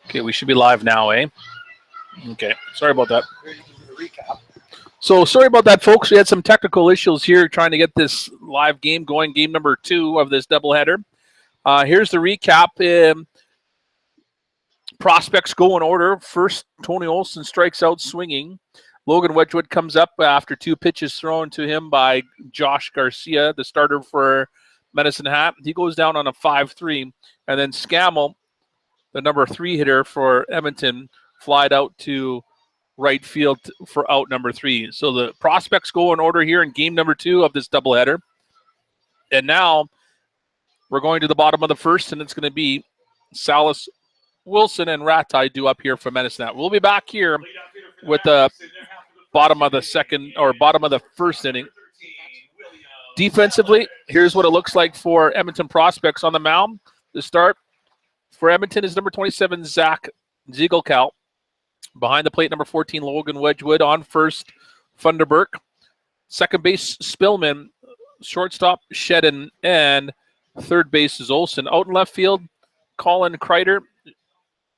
Okay, we should be live now, eh? Okay, sorry about that. So sorry about that, folks. We had some technical issues here trying to get this live game going, game number 2 of this doubleheader. Here's the recap. Prospects go in order. First, Tony Olson strikes out swinging. Logan Wedgwood comes up after 2 pitches thrown to him by Josh Garcia, the starter for Medicine Hat. He goes down on a 5-3. And then Scammell, the number 3 hitter for Edmonton, flied out to right field for out number 3. So the prospects go in order here in game number 2 of this doubleheader. And now we're going to the bottom of the first, and it's going to be Salas, Wilson, and Ratai due up here for Medicine Hat. We'll be back here with the bottom of the second or bottom of the first inning. Defensively, here's what it looks like for Edmonton prospects on the mound. The start for Edmonton is number 27, Zach Ziegelkau. Behind the plate, number 14, Logan Wedgwood. On first, Funderburk. Second base, Spillman. Shortstop, Shedden. And third base is Olsen. Out in left field, Colin Kreider.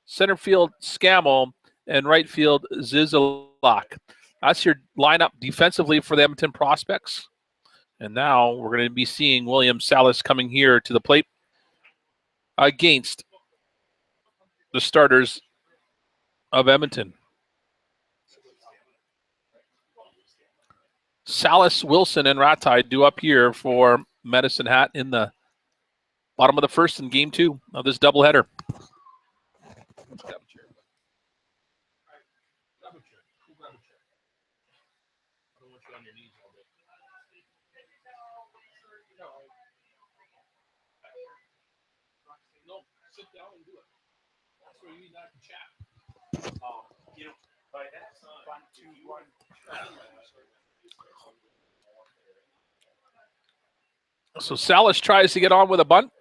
Center field, Scammell. And right field, Zizalak. That's your lineup defensively for the Edmonton prospects. And now we're going to be seeing William Salas coming here to the plate against the starters of Edmonton. Salas, Wilson, and Ratai due up here for Medicine Hat in the bottom of the first in game 2 of this doubleheader. No, sit down and do it. That's where you need that to chat. By that time, 1, 2, 1. So Salas tries to get on with a bunt.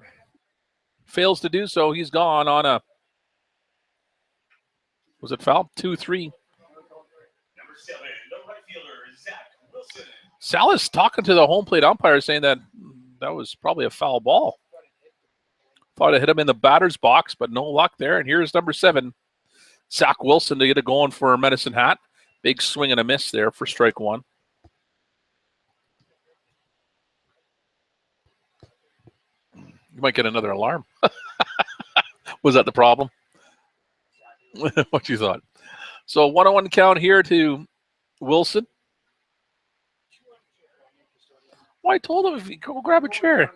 Fails to do so. He's gone on a, was it foul? 2-3. Number 7, the right fielder, Zach Wilson. Salas talking to the home plate umpire saying that was probably a foul ball. Thought it hit him in the batter's box, but no luck there. And here's number 7, Zach Wilson, to get it going for Medicine Hat. Big swing and a miss there for strike 1. You might get another alarm. Was that the problem? What you thought? So 1-1 count here to Wilson. Well, I told him if he go grab a chair.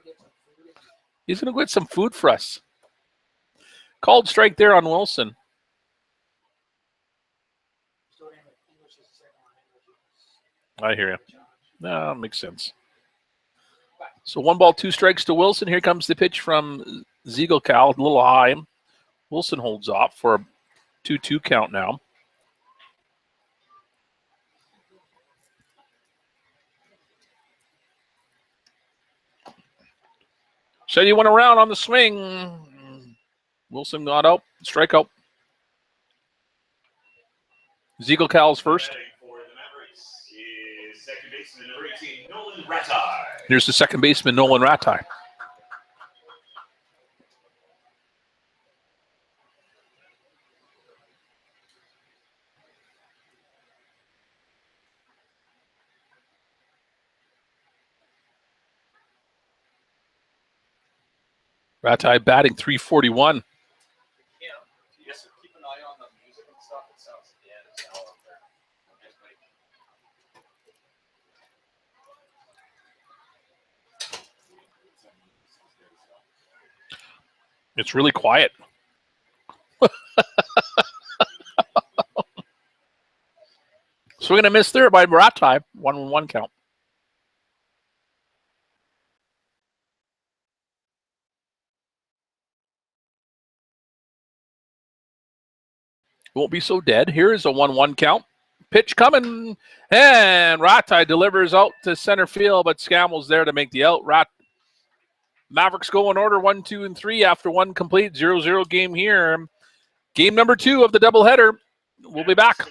He's going to go get some food for us. Called strike there on Wilson. I hear you. No, makes sense. So 1 ball, 2 strikes to Wilson. Here comes the pitch from Ziegelkau, a little high. Wilson holds off for a 2-2 count now. Said he went around on the swing. Wilson got out, strikeout. Ziegelkau's first. Here's the second baseman, Nolan Ratai. Ratai batting .341. Keep an eye on the music and stuff. It sounds dead as hell up there. It's really quiet. So we're going to miss there by Ratai. 1-1 count. Won't be so dead. Here is a 1-1 count. Pitch coming, and Ratai delivers out to center field, but Scammell's there to make the out. Mavericks go in order 1, 2, and 3 after 1 complete 0-0 game here. Game number 2 of the doubleheader. We'll be back.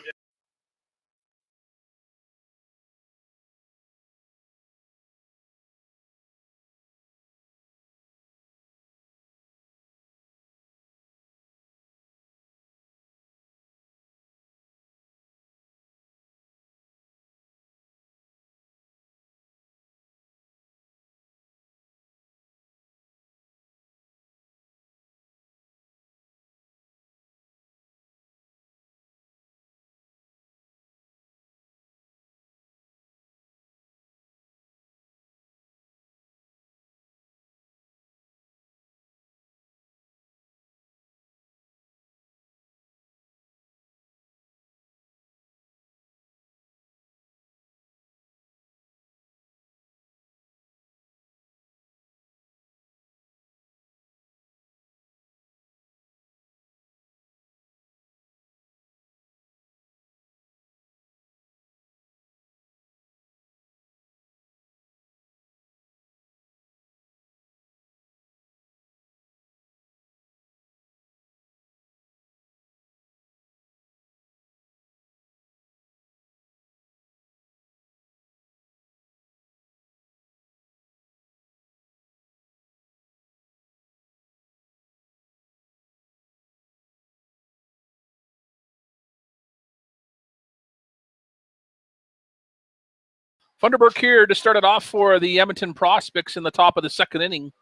Funderburk here to start it off for the Edmonton Prospects in the top of the second inning.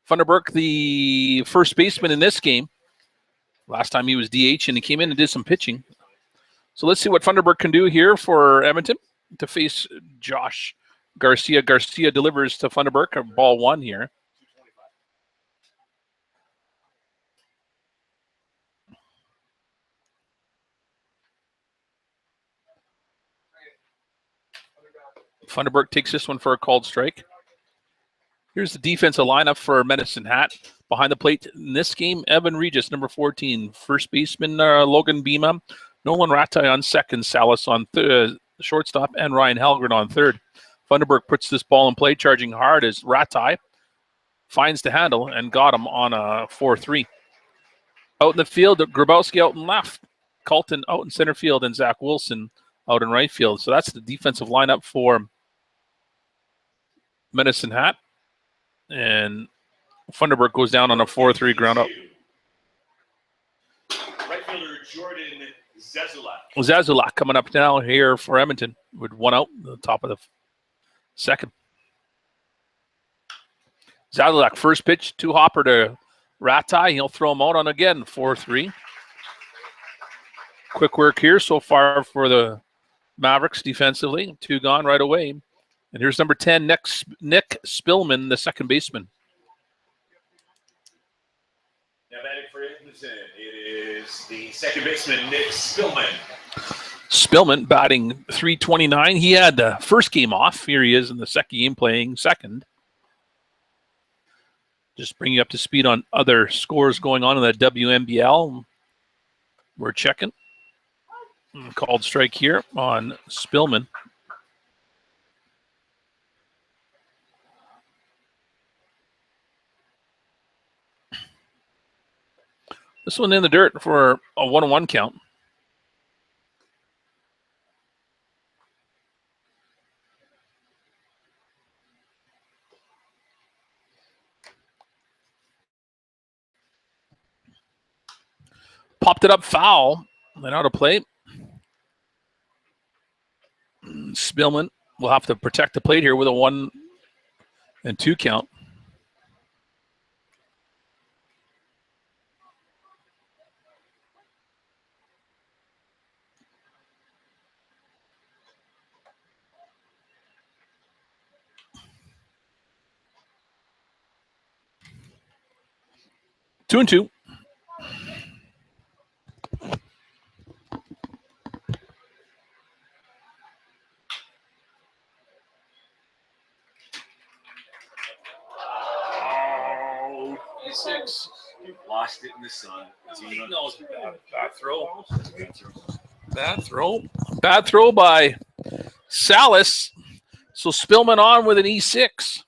Funderburk, the first baseman in this game. Last time he was DH and he came in and did some pitching. So let's see what Funderburk can do here for Edmonton to face Josh Garcia. Garcia delivers to Funderburk, ball one here. Funderburk takes this one for a called strike. Here's the defensive lineup for Medicine Hat. Behind the plate in this game, Evan Regis, number 14. First baseman, Logan Bima. Nolan Ratai on second. Salas on shortstop. And Ryan Helgren on third. Funderburk puts this ball in play, charging hard as Ratai finds the handle and got him on a 4-3. Out in the field, Grabowski out in left. Colton out in center field and Zach Wilson out in right field. So that's the defensive lineup for Medicine Hat. And Funderburk goes down on a 4-3 ground up. Right fielder Jordan Zazulak. Zazulak coming up now here for Edmonton with one out at the top of the second. Zazulak, first pitch, two-hopper to Ratai. He'll throw him out on again, 4-3. Quick work here so far for the Mavericks defensively. Two gone right away. And here's number 10, Nick Spillman, the second baseman. Now batting for Edmonton, it is the second baseman, Nick Spillman. Spillman batting .329. He had the first game off. Here he is in the second game playing second. Just bring you up to speed on other scores going on in the WNBL. We're checking. Called strike here on Spillman. This one in the dirt for a 1-1 count. Popped it up foul. Then out of play. Spillman will have to protect the plate here with a 1-2 count. Two and two. Six. You've lost it in the sun. Bad throw. Bad throw by Salas. So Spillman on with an E6.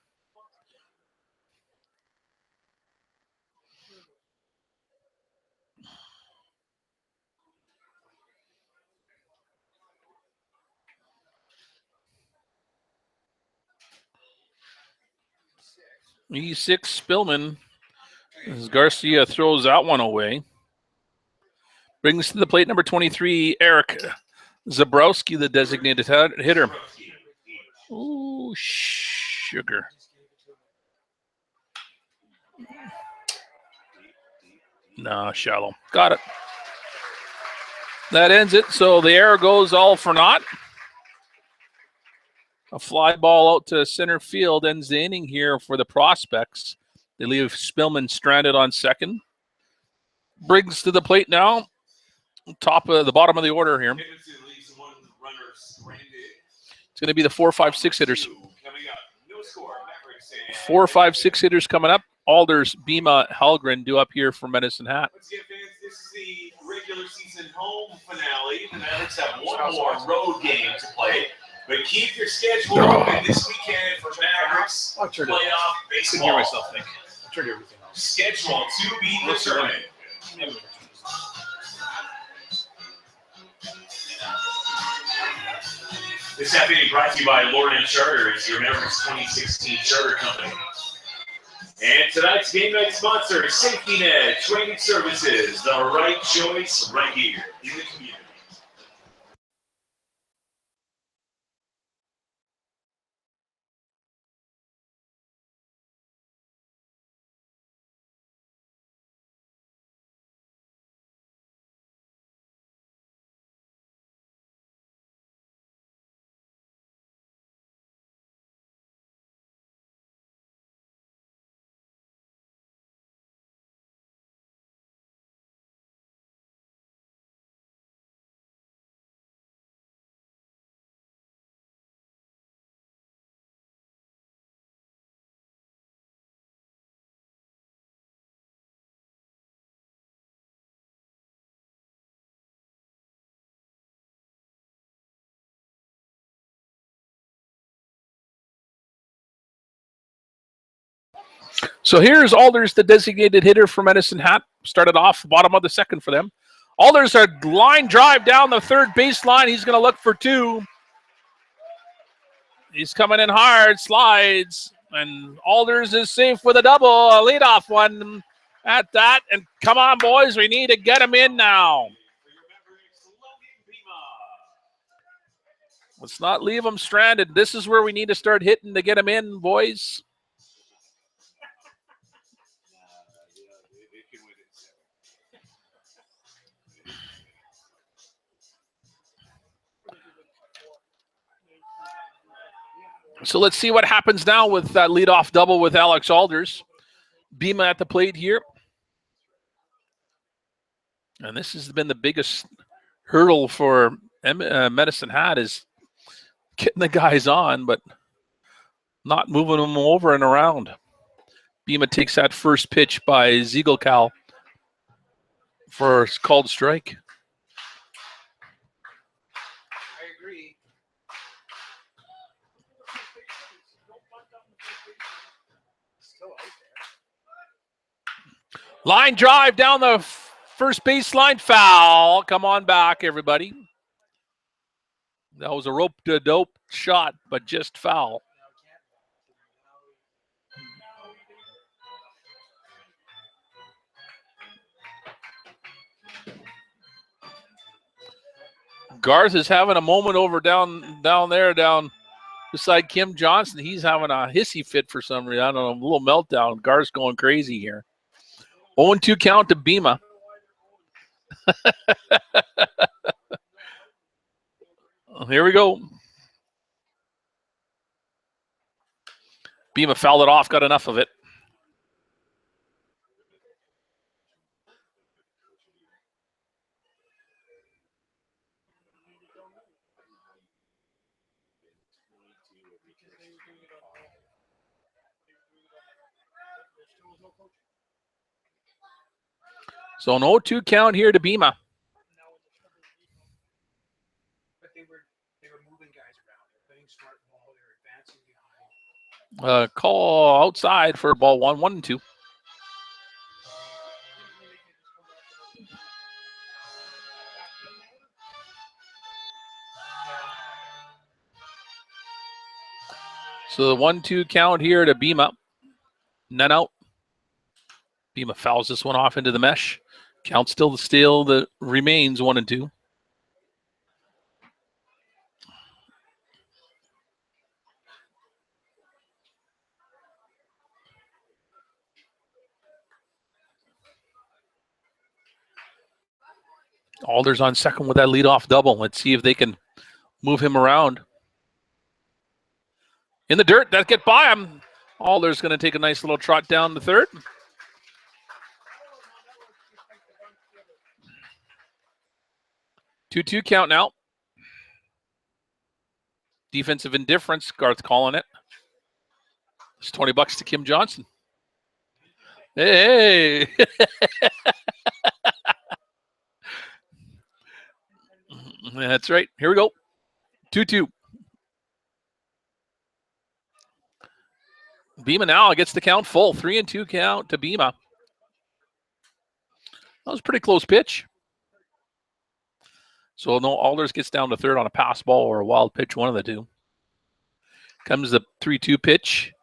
E6 Spillman. As Garcia throws that one away. Brings to the plate number 23, Eric Zabrowski, the designated hitter. Ooh, sugar. Nah, shallow. Got it. That ends it. So the error goes all for naught. A fly ball out to center field ends the inning here for the Prospects. They leave Spillman stranded on second. Briggs to the plate now. The bottom of the order here. It's going to be the 4, 5, 6 hitters. 4, 5, 6 hitters coming up. Alders, Bima, Helgren due up here for Medicine Hat. Once again, fans, this is the regular season home finale. The Mavericks have one more road game to play. But keep your schedule open this weekend for Mavericks playoff baseball. I hear myself think. I turned everything off. Schedule to be determined. This happening brought to you by Lord & Charters, your Mavericks 2016 charter company. And tonight's game night sponsor, Safety Net Training Services, the right choice right here in the community. So here's Alders, the designated hitter for Medicine Hat. Started off bottom of the second for them. Alders, a line drive down the third baseline. He's going to look for two. He's coming in hard, slides, and Alders is safe with a double, a leadoff one at that. And come on, boys, we need to get him in now. Let's not leave him stranded. This is where we need to start hitting to get him in, boys. So let's see what happens now with that leadoff double with Alex Alders. Bima at the plate here. And this has been the biggest hurdle for Medicine Hat, is getting the guys on, but not moving them over and around. Bima takes that first pitch by Ziegelkal for a called strike. Line drive down the first baseline, foul. Come on back, everybody. That was a rope-to-dope shot, but just foul. Garth is having a moment over down beside Kim Johnson. He's having a hissy fit for some reason. I don't know, a little meltdown. Garth's going crazy here. 0-2 count to Bima. Here we go. Bima fouled it off, got enough of it. So an 0-2 count here to Bima. But they were moving guys around. They're playing smart ball. They're advancing behind. Call outside for ball 1-1-2. So the 1-2 count here to Bima. None out. Bima fouls this one off into the mesh. Count still that remains 1-2. Alders on second with that leadoff double. Let's see if they can move him around. In the dirt, that get by him. Alders going to take a nice little trot down the third. Two count now. Defensive indifference, Garth calling it. It's $20 to Kim Johnson. Hey. That's right. Here we go. 2-2. Bima now gets the count full. 3-2 count to Bima. That was a pretty close pitch. So no, Alders gets down to third on a pass ball or a wild pitch, one of the two. Comes the 3-2 pitch.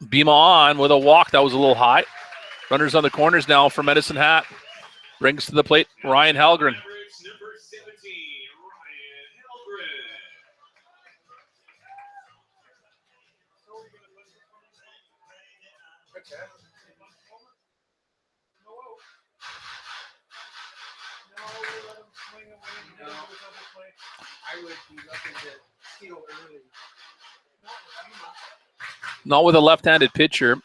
Bima on with a walk. That was a little high. Runners on the corners now for Medicine Hat. Brings to the plate Ryan Halgren. Number 17, Ryan Halgren. I would be looking to steal early. Not with a left-handed pitcher.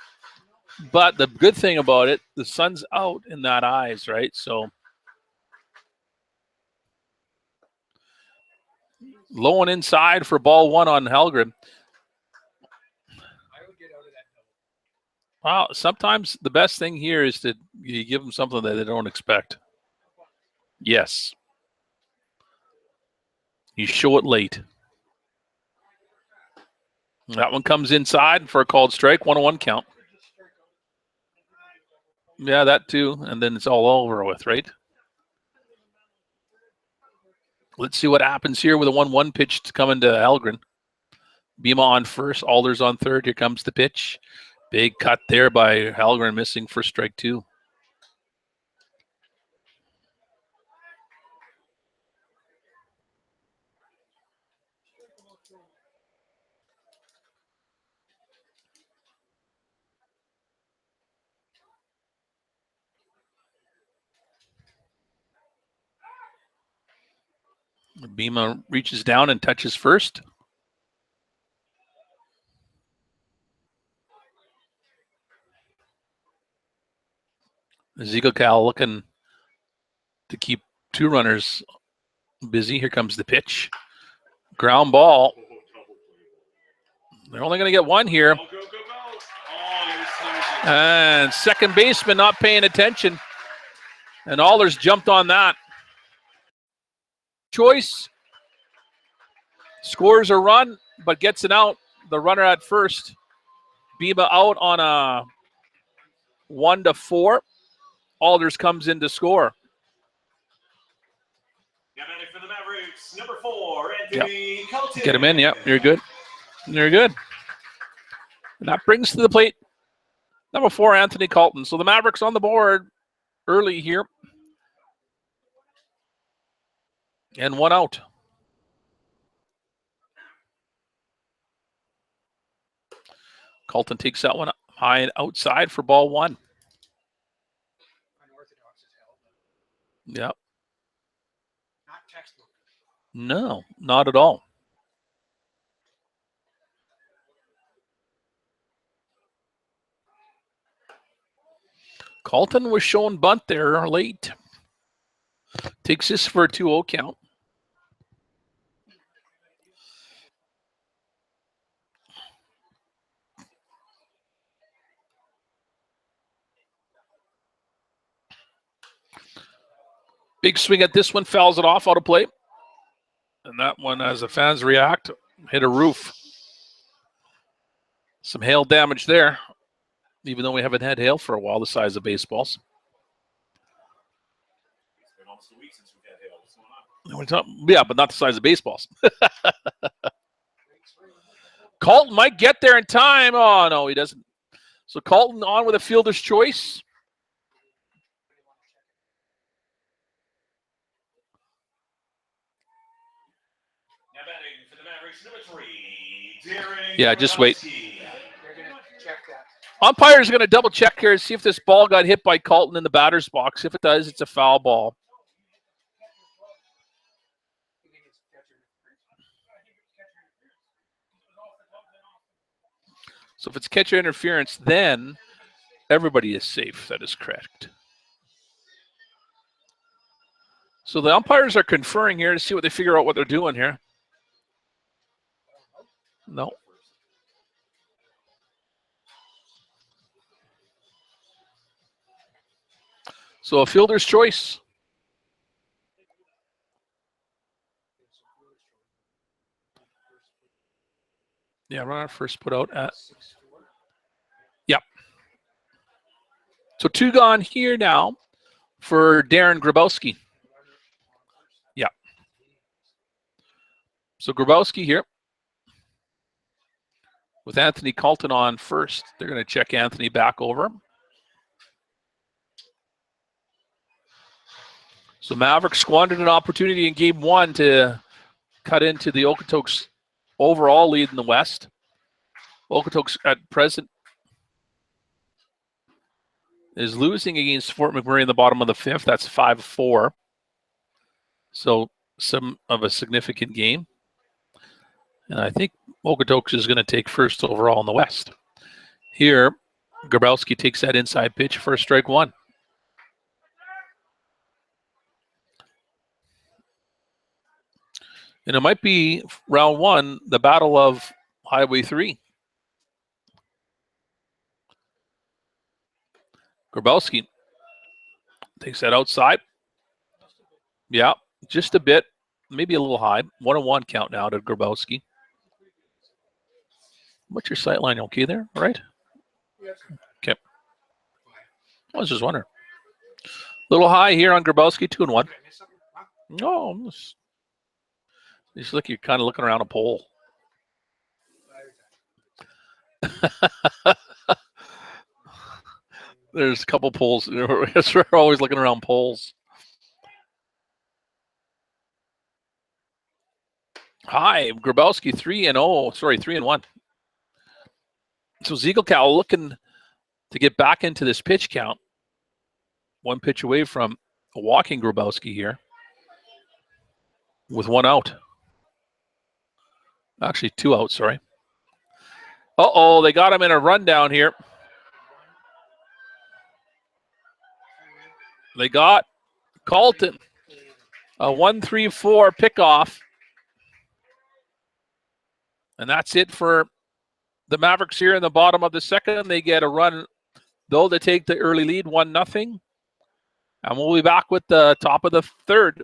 But the good thing about it, the sun's out in that eyes, right? So low and inside for ball one on Halgren. I would get out of that double. Well, sometimes the best thing here is to you give them something that they don't expect. Yes. You show it late. That one comes inside for a called strike, 1-1 count. Yeah, that too. And then it's all over with, right? Let's see what happens here with a 1-1 pitch coming to Algren. Bima on first, Alders on third. Here comes the pitch. Big cut there by Algren, missing for strike 2. Bima reaches down and touches first. Ziegel looking to keep 2 runners busy. Here comes the pitch. Ground ball. They're only going to get 1 here. Go, go, go, go. Oh, And second baseman not paying attention. And Alders jumped on that. Choice. Scores a run, but gets an out. The runner at first. Bima out on a 1-4. Alders comes in to score. Now batting for the Mavericks, number 4, Anthony Colton. Get him in. Yep, you're good. You're good. And that brings to the plate number 4, Anthony Colton. So the Mavericks on the board early here. And 1 out. Colton takes that one high and outside for ball 1. Unorthodox as hell. Yep. Not textbook. No, not at all. Colton was shown bunt there late. Takes this for a 2-0 count. Big swing at this one, fouls it off out of play. And that one, as the fans react, hit a roof. Some hail damage there, even though we haven't had hail for a while, the size of baseballs. It's been almost a week since we've had hail. What's going on? Yeah, but not the size of baseballs. Colton might get there in time. Oh, no, he doesn't. So Colton on with a fielder's choice. Now batting for the Mavericks, number 3, Darren. Yeah, just wait. They're going to check that. Umpire's going to double check here and see if this ball got hit by Colton in the batter's box. If it does, it's a foul ball. You think it's catcher interference? So if it's catcher interference, then everybody is safe. That is correct. So the umpires are conferring here to see what they figure out what they're doing here. No. So a fielder's choice. Yeah, runner first put out at. Yep. So 2 gone here now for Darren Grabowski. Yeah. So Grabowski here with Anthony Colton on first. They're going to check Anthony back over. So Mavericks squandered an opportunity in game 1 to cut into the Okotoks' overall lead in the West. Okotoks at present is losing against Fort McMurray in the bottom of the 5th. That's 5-4. So some of a significant game. And I think Okotoks is going to take first overall in the West. Here, Grabowski takes that inside pitch for strike 1. And it might be round 1, the battle of Highway 3. Grabowski takes that outside. Yeah, just a bit, maybe a little high. 1-1 count now to Grabowski. What's your sight line? Okay there, all right? Okay. I was just wondering. A little high here on Grabowski, 2-1. Did I miss something? Huh? No, it's like you're kind of looking around a pole. There's a couple poles. We're always looking around poles. Hi, Grabowski 3-1. So Ziegelkow looking to get back into this pitch count. One pitch away from walking Grabowski here with 1 out. Actually, 2 outs, sorry. Uh-oh, they got him in a rundown here. They got Colton. A 1-3-4 pickoff. And that's it for the Mavericks here in the bottom of the second. They get a run, though, to take the early lead, 1-0. And we'll be back with the top of the third.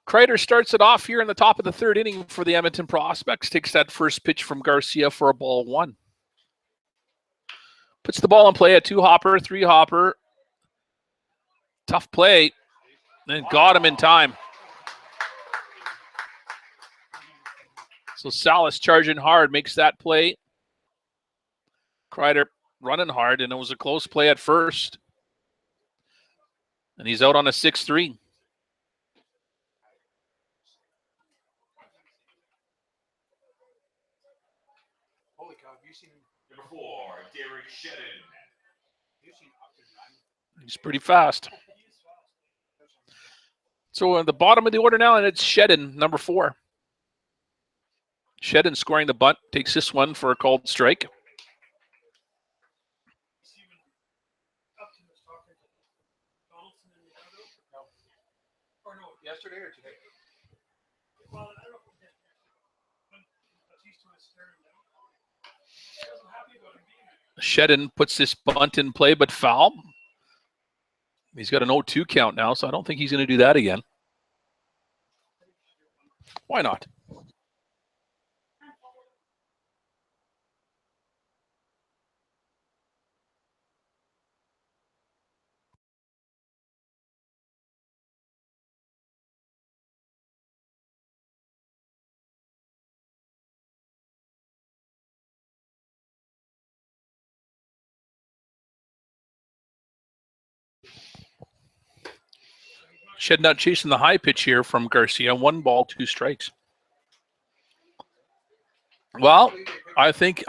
Kreider starts it off here in the top of the third inning for the Edmonton Prospects. Takes that first pitch from Garcia for a ball 1. Puts the ball in play, a 2-hopper, 3-hopper. Tough play. And got him in time. So Salas charging hard, makes that play. Kreider running hard, and it was a close play at first. And he's out on a 6-3. Holy cow, have you seen Number 4, Derek Shedden. He's pretty fast. So at the bottom of the order now, and it's Shedden, number 4. Shedden scoring the bunt, takes this one for a called strike. Or no, yesterday or today? Well, I don't know. Shedden puts this bunt in play, but foul. He's got an 0-2 count now, so I don't think he's going to do that again. Why not? Shedden chasing the high pitch here from Garcia. 1 ball, 2 strikes. Well, I think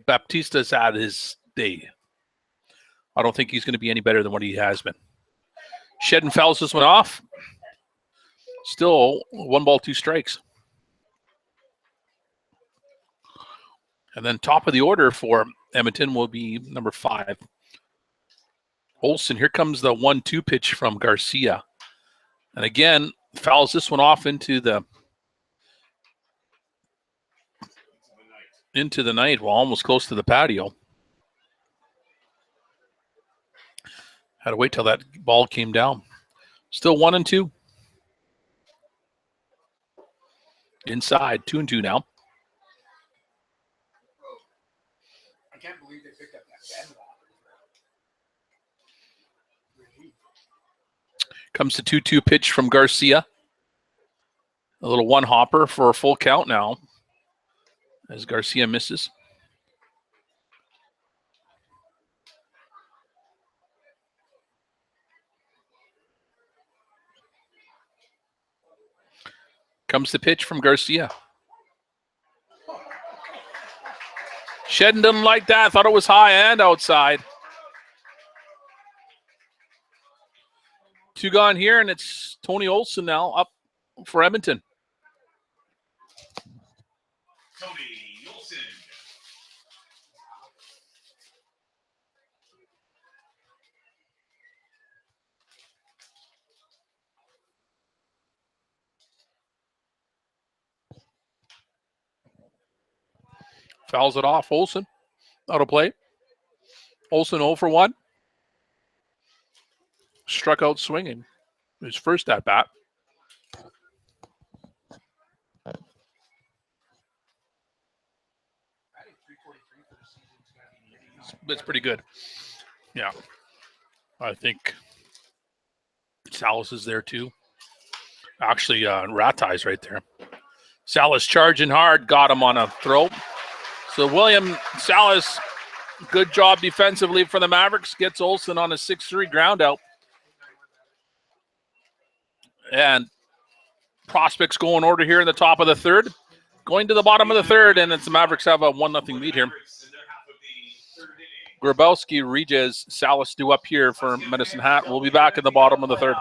Baptista's had his day. I don't think he's going to be any better than what he has been. Shedden fouls this one off. Still 1 ball, 2 strikes. And then top of the order for Edmonton will be number 5. Olsen. Here comes the 1-2 pitch from Garcia. And again, fouls this one off into the night. Well, almost close to the patio. Had to wait till that ball came down. Still 1-2. Inside, 2-2 now. I can't believe they picked up that bend. Comes the 2-2 pitch from Garcia. A little one hopper for a full count now as Garcia misses. Comes the pitch from Garcia. Shedden didn't like that. Thought it was high and outside. 2 gone here, and it's Tony Olsen now up for Edmonton. Tony Olsen. Fouls it off. Olsen out of play. Olsen 0 for 1. Struck out swinging. His first at bat. That's pretty good. Yeah. I think Salas is there too. Actually, Ratai's right there. Salas charging hard. Got him on a throw. So William Salas, good job defensively for the Mavericks. Gets Olsen on a 6-3 ground out. And prospects go in order here in the top of the 3rd. Going to the bottom of the 3rd, and it's the Mavericks have a 1-0 lead here. Grabowski, Regis, Salas due up here for Medicine Hat. We'll be back in the bottom of the 3rd.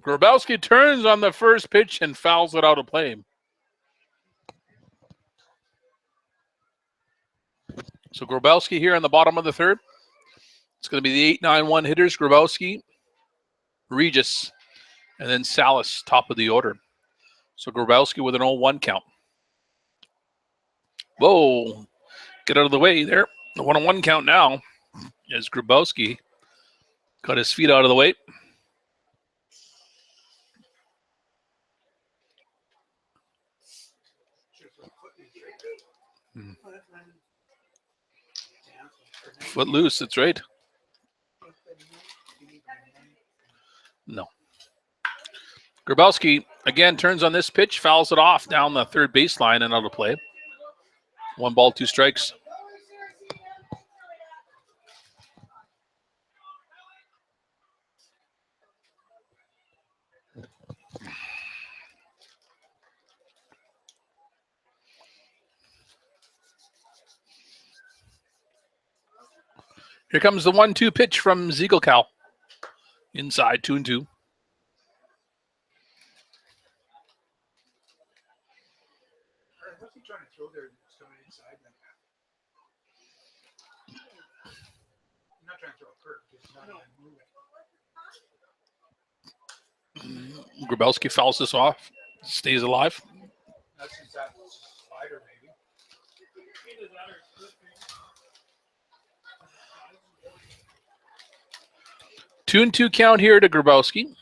Grabowski turns on the first pitch and fouls it out of play. So Grabowski here in the bottom of the 3rd. It's going to be the 8-9-1 hitters, Grabowski, Regis, and then Salas, top of the order. So Grabowski with an 0-1 count. Whoa, get out of the way there. The 1-1 count now as Grabowski got his feet out of the way. Foot loose, that's right. No. Grabowski again turns on this pitch, fouls it off down the 3rd baseline and out of play. 1 ball, 2 strikes. Here comes the 1-2 pitch from Ziegelkau. Inside, 2-2. What's he trying to throw there that's coming inside like that? I'm not trying to throw a curve because it's not moving. Grabowski fouls this off. Stays alive. That's his slider, maybe. 2-2 count here to Grabowski.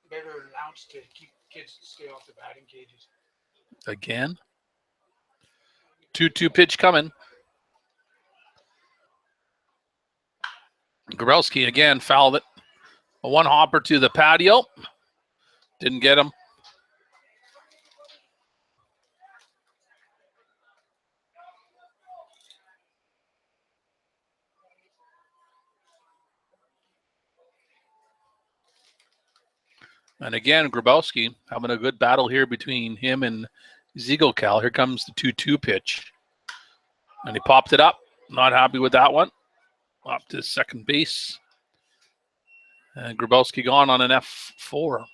Better announced to keep kids to stay off the batting cages. Again. 2-2 pitch coming. Grabowski again fouled it. A one hopper to the patio. Didn't get him. And again, Grabowski having a good battle here between him and Ziegelkau. Here comes the 2-2 pitch. And he popped it up. Not happy with that one. Up to second base. And Grabowski gone on an F4.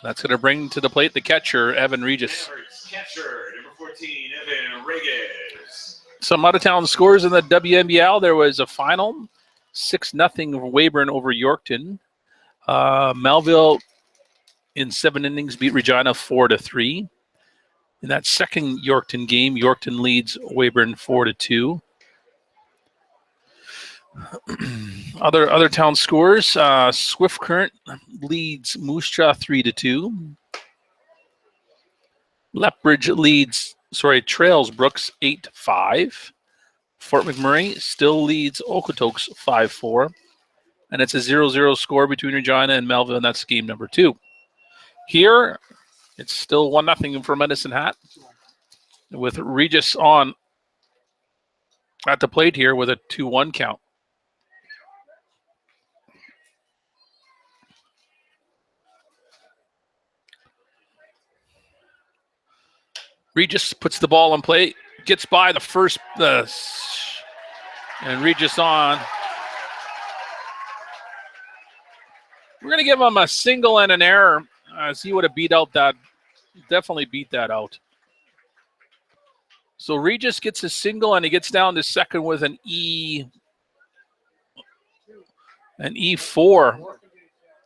That's going to bring to the plate the catcher, Evan Regis. Catcher, number 14, Evan Regis. Some out-of-town scores in the WNBL. There was a final. 6-0 Weyburn over Yorkton. Melville in 7 innings beat Regina 4-3. In that second Yorkton game, Yorkton leads Weyburn 4-2. Other town scores: Swift Current leads Moose Jaw 3-2. Lethbridge trails Brooks 8-5. Fort McMurray still leads Okotoks 5-4. And it's a 0-0 score between Regina and Melville, and that's game number 2. Here, it's still 1-0 for Medicine Hat, with Regis on at the plate here with a 2-1 count. Regis puts the ball in play, gets by the first, and Regis on. We're going to give him a single and an error, as he would have definitely beat that out. So Regis gets a single, and he gets down to second with an E4.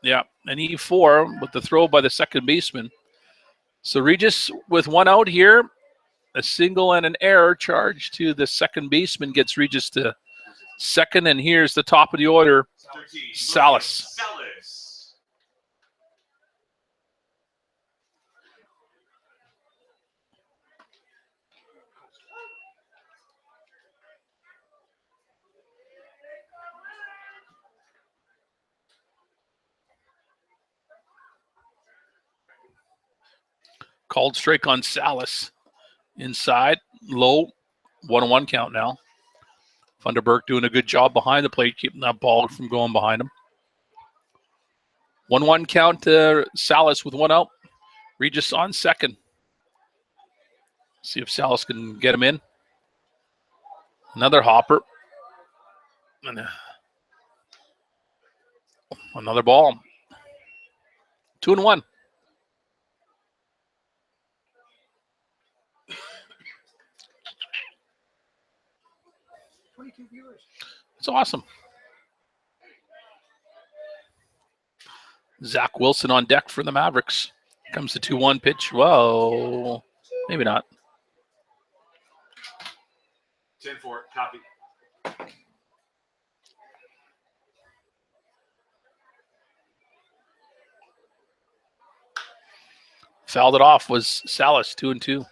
Yeah, an E4 with the throw by the second baseman. So Regis with one out here, a single and an error charge to the second baseman gets Regis to second, and here's the top of the order, 13, Salas. Called strike on Salas. Inside, low, 1-1 count now. Funderburk doing a good job behind the plate, keeping that ball from going behind him. 1-1 count to Salas with one out. Regis on second. See if Salas can get him in. Another hopper. And another ball. 2-1. It's awesome. Zach Wilson on deck for the Mavericks. Comes the 2-1 pitch. Whoa. Maybe not. 10-4, copy. Fouled it off was Salas, 2-2.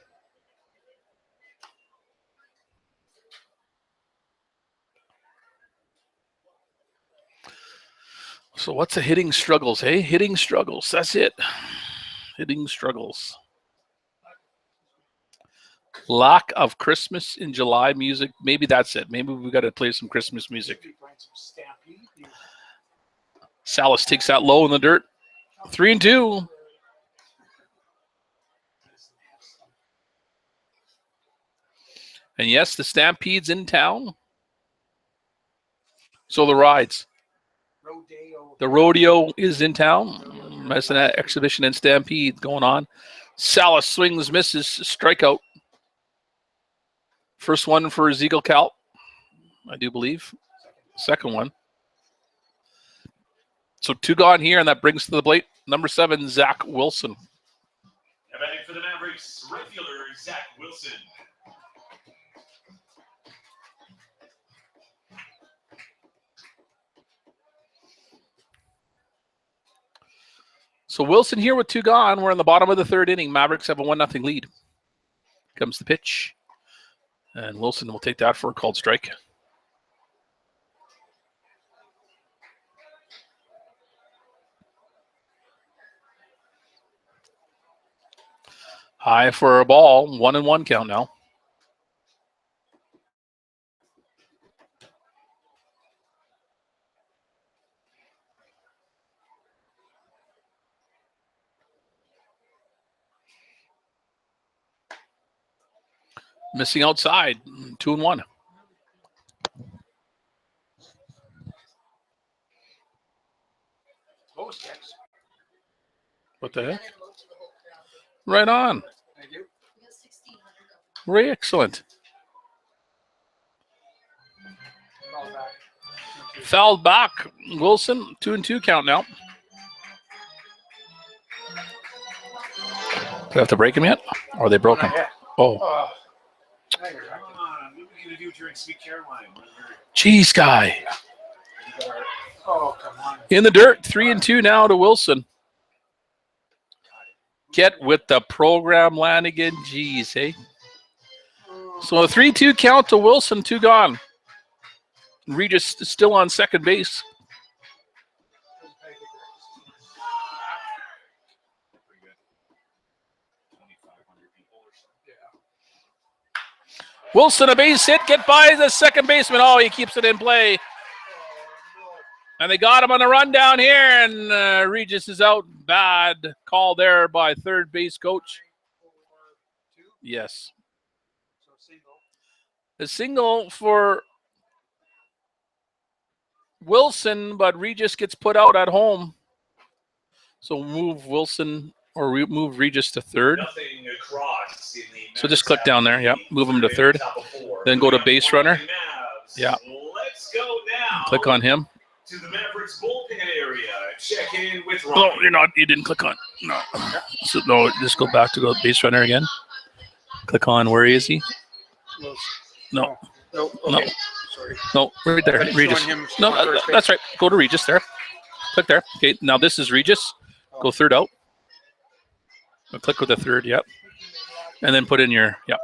So what's the hitting struggles, hey? Hitting struggles, that's it. Hitting struggles. Lack of Christmas in July music. Maybe that's it. Maybe we got to play some Christmas music. Salas takes that low in the dirt. 3-2. And yes, the Stampede's in town. So the rides. The rodeo is in town. That's an exhibition and Stampede going on. Salas swings, misses, strikeout. First one for Ziegel Cal, I do believe. Second one. So 2 gone here, and that brings to the plate number 7, Zach Wilson. Now batting for the Mavericks, right fielder Zach Wilson. So Wilson here with 2 gone. We're in the bottom of the 3rd inning. Mavericks have a 1-0 lead. Comes the pitch. And Wilson will take that for a called strike. High for a ball. 1-1 count now. Missing outside, 2-1. What the heck? Right on. Thank you. Very excellent. Fouled back. Wilson, 2-2 count now. Do we have to break him yet? Or are they broken? Oh. Come on, what are we going to do during Sweet Caroline? Jeez, guy. Oh, come on. In the dirt, 3-2 now to Wilson. Get with the program, Lanigan. Jeez, hey. So a 3-2 count to Wilson, 2 gone. Regis is still on second base. Wilson, a base hit, get by the second baseman. Oh, he keeps it in play. And they got him on the run down here, and Regis is out. Bad call there by third base coach. Yes. A single for Wilson, but Regis gets put out at home. So move Wilson or move Regis to third. Nothing across in the So just click down there. Yep. Move him to third. Then go to base runner. Yeah. Let's go now. Click on him. To the Mavericks bullpen area. Check in with Ron. Oh, you're not. You didn't click on. No. So no. Just go back to go base runner again. Click on. Where is he? No. No. No. Okay. Sorry. No. Right there. But it's Regis. showing him No, on first base. that's right. Go to Regis there. Click there. Okay. Now this is Regis. Go third out. Click with the third. Yep. And then put in your. Yep.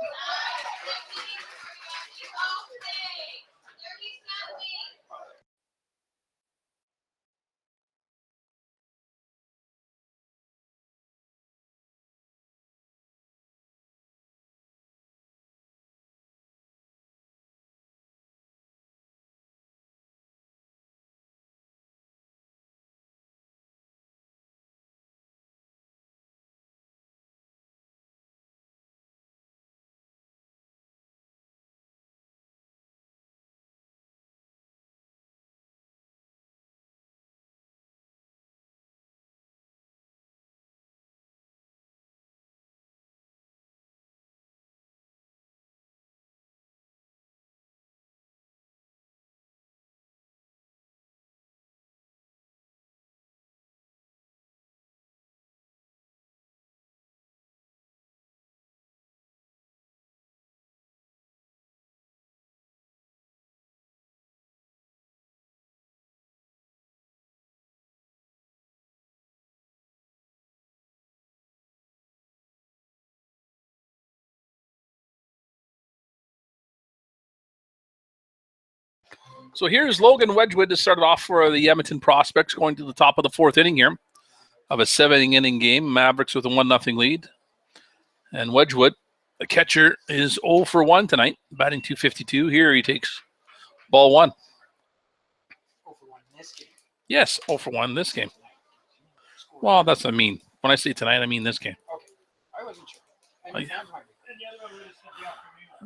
So here's Logan Wedgwood to start it off for the Edmonton Prospects, going to the top of the 4th inning here of a 7-inning game. Mavericks with a 1-0 lead. And Wedgwood The catcher is 0 for 1 tonight, batting .252. Here he takes ball 1. 0 for 1 in this game. Yes, 0 for 1 this game. Well, that's what I mean. When I say tonight, I mean this game. Okay. I wasn't sure.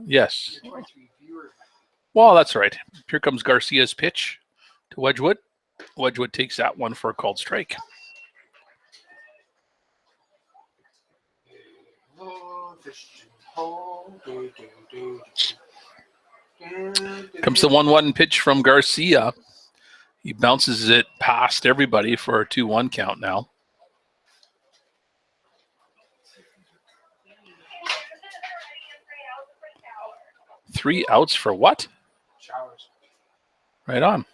Yes. Well, that's right. Here comes Garcia's pitch to Wedgwood. Wedgwood takes that one for a called strike. Comes the 1-1 pitch from Garcia. He bounces it past everybody for a 2-1 count now. Three outs for what? Showers. Right on.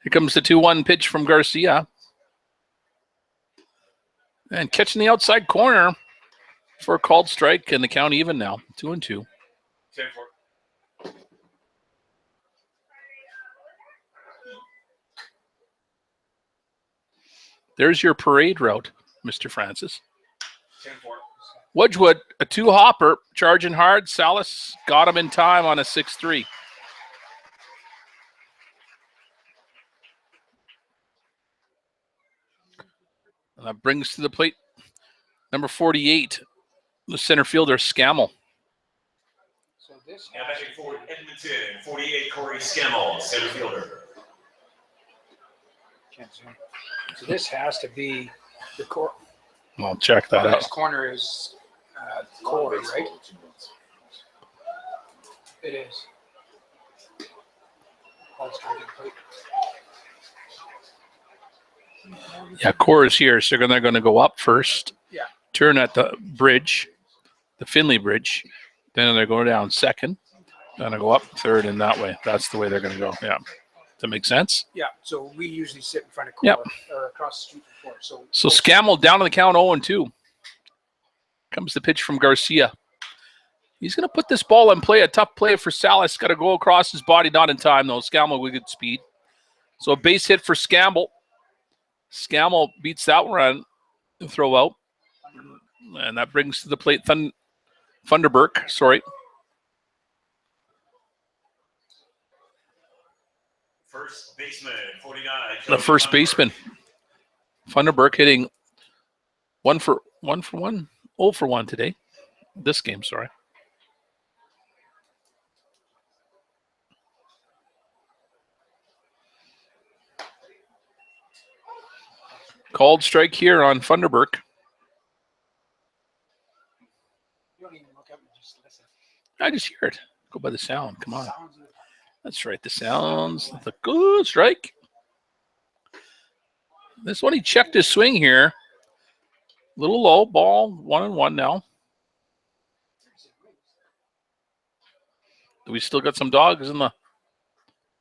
Here comes the 2-1 pitch from Garcia. And catching the outside corner for a called strike, and the count even now, 2-2. 10-4. There's your parade route, Mr. Francis. 10-4. Wedgwood, a 2-hopper, charging hard. Salas got him in time on a 6-3. And that brings to the plate number 48, the center fielder, Scammell. So this Now batting for Edmonton, 48, Corey Scammell, center fielder. can't zoom. So this has to be the core. Well, check that out. This corner is core, right? It is. Let's try to play. Yeah, core is here, so they're going to go up first. Yeah. Turn at the bridge, the Finley Bridge. Then they're going down second. Then they go up third, and that way. That's the way they're going to go. Yeah. Does that make sense? Yeah. So we usually sit in front of core Yep. or across the street from core. So Scammell down on the count 0-2. Comes the pitch from Garcia. He's going to put this ball in play. A tough play for Salas. Got to go across his body. Not in time, though. Scammell with good speed. So a base hit for Scammell. Scammell beats that run and throw out. And that brings to the plate Funderburk. Sorry. First baseman, 49. The first baseman. Funderburk hitting 1 for 1, 0 for 1 today. This game, sorry. Called strike here on Funderburk. You don't even look up and just listen. I just hear it. Go by the sound. Come on. Sounds of the That's right. The sounds. The good strike. This one, he checked his swing here. Little low. Ball 1-1 now. Do we still got some dogs in the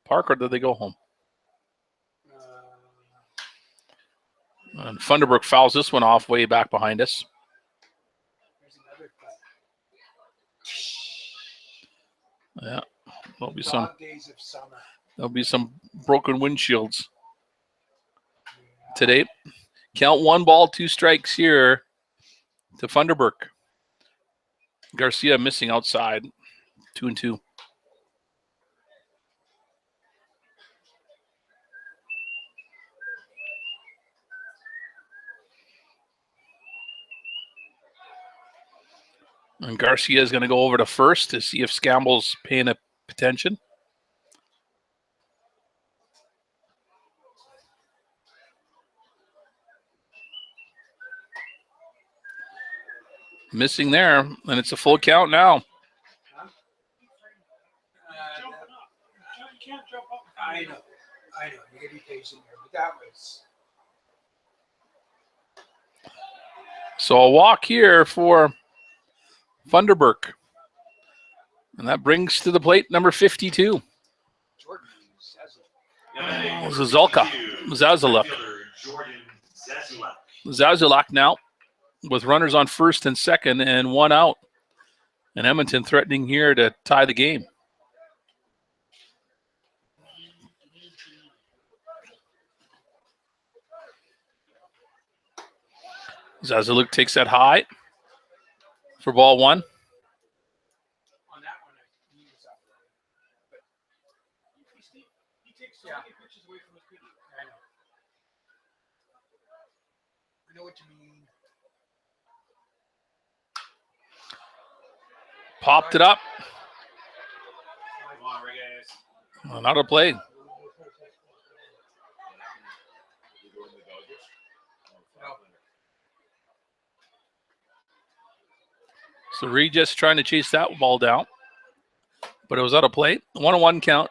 park, or did they go home? And Funderburk fouls this one off way back behind us. There's another cut. Yeah. There'll Days of summer. be some broken windshields today. Count 1 ball, 2 strikes here to Funderburk. Garcia missing outside. 2-2. And Garcia is going to go over to first to see if Scamble's paying attention. Missing there, and it's a full count now. You can't jump up. I know. You gotta be patient here, but that was. So a walk here for Funderburk. And that brings to the plate number 52. Jordan Zazulak. Zazulak now with runners on first and second and 1 out. And Edmonton threatening here to tie the game. Zazulak takes that high for ball 1. He takes so many pitches away from his pitcher. I know. I know what you mean. Popped it up. Come on, Reyes. Not a play. No. So Regis trying to chase that ball down, but it was out of play. 1-1 count.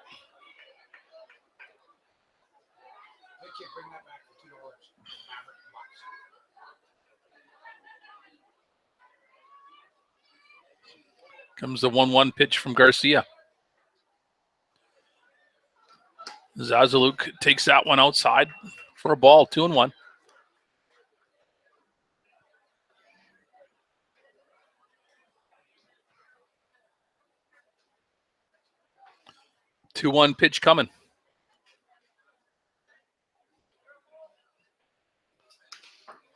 I can't bring that back for $2. Maverick box. Comes the 1-1 pitch from Garcia. Zazaluk takes that one outside for a ball, 2-1. Two-one pitch coming.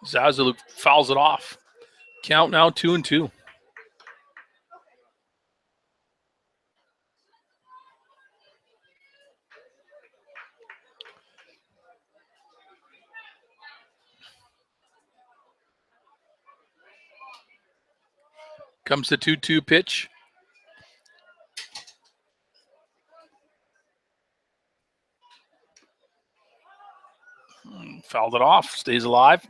Zazaluk fouls it off. Count now 2-2. Comes the 2-2 pitch. Fouled it off. Stays alive.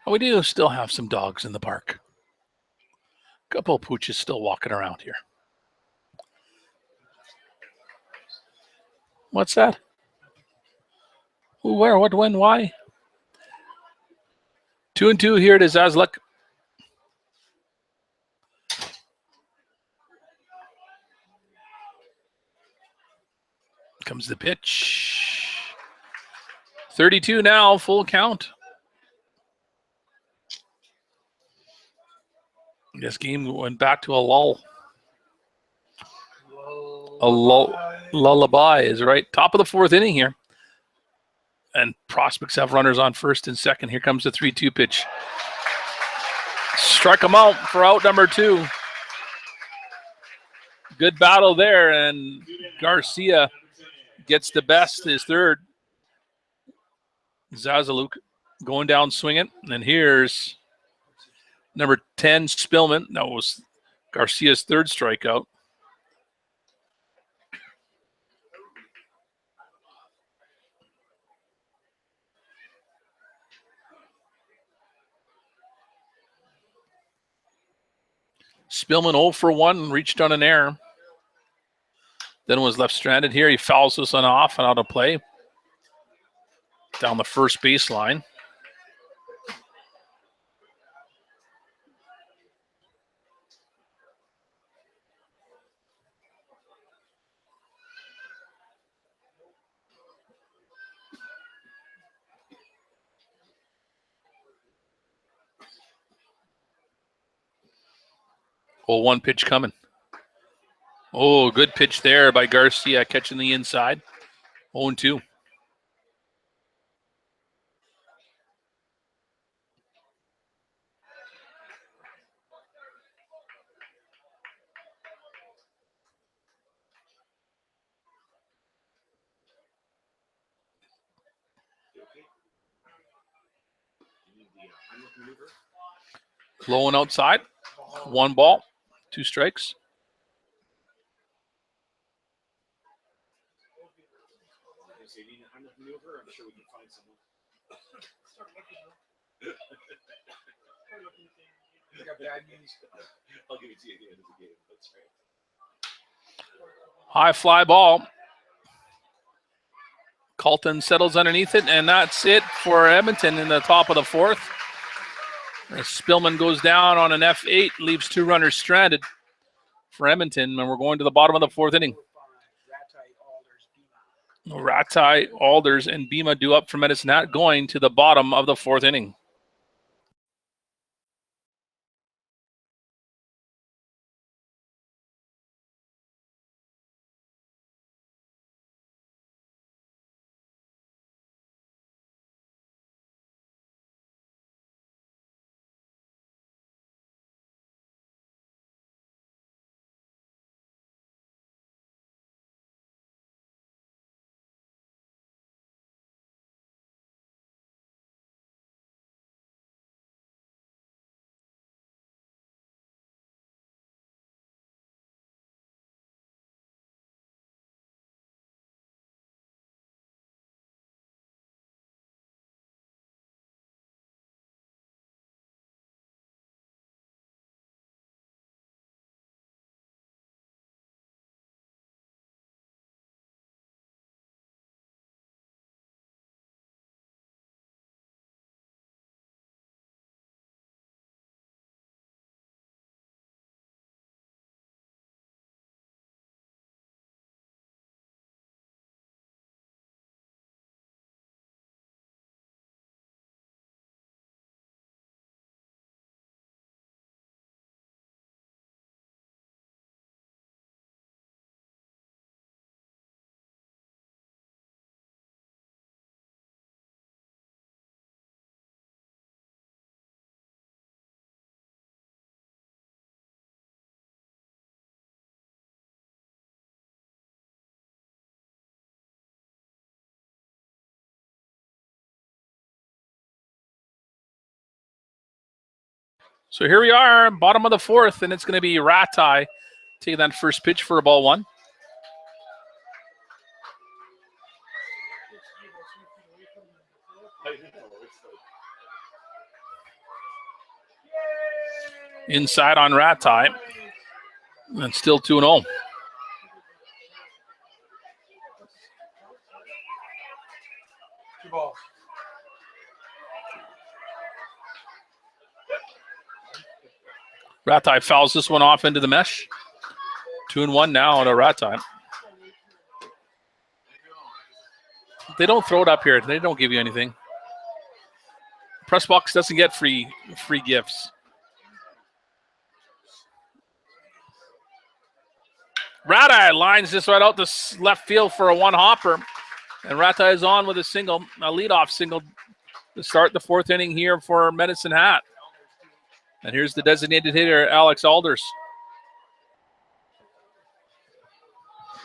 We do still have some dogs in the park. A couple of pooches still walking around here. What's that? Who, where, what, when, why? 2-2 here to Zazaluk. Comes the pitch. 32 now, full count. This game went back to a lull. A lullaby is right. Top of the fourth inning here. And Prospects have runners on first and second. Here comes the 3-2 pitch. Struck him out for out number 2. Good battle there, and Garcia gets the best, his third. Zazaluk going down swinging. And here's number 10, Spillman. That was Garcia's third strikeout. Spillman 0 for 1, reached on an error. Then was left stranded here. He fouls this one off and out of play. Down the first baseline. Oh, one pitch coming. Oh, good pitch there by Garcia, catching the inside. 0-2. Blowing outside. 1 ball, 2 strikes. I'm sure we can find someone. I got bad news. I'll give it to you at the end of the game. That's right. High fly ball. Colton settles underneath it, and that's it for Edmonton in the top of the fourth. As Spillman goes down on an F8, leaves 2 runners stranded for Edmonton, and we're going to the bottom of the fourth inning. Ratai, Alders, and Bima due up for Medicine Hat, going to the bottom of the fourth inning. So here we are, bottom of the fourth, and it's going to be Ratai taking that first pitch for a ball one. Inside on Ratai, and still 2-0. Ratai fouls this one off into the mesh. 2-1 now to Ratai. They don't throw it up here. They don't give you anything. Press box doesn't get free gifts. Ratai lines this right out to left field for a one-hopper. And Ratai is on with a single, a leadoff single to start the fourth inning here for Medicine Hat. And here's the designated hitter, Alex Alders.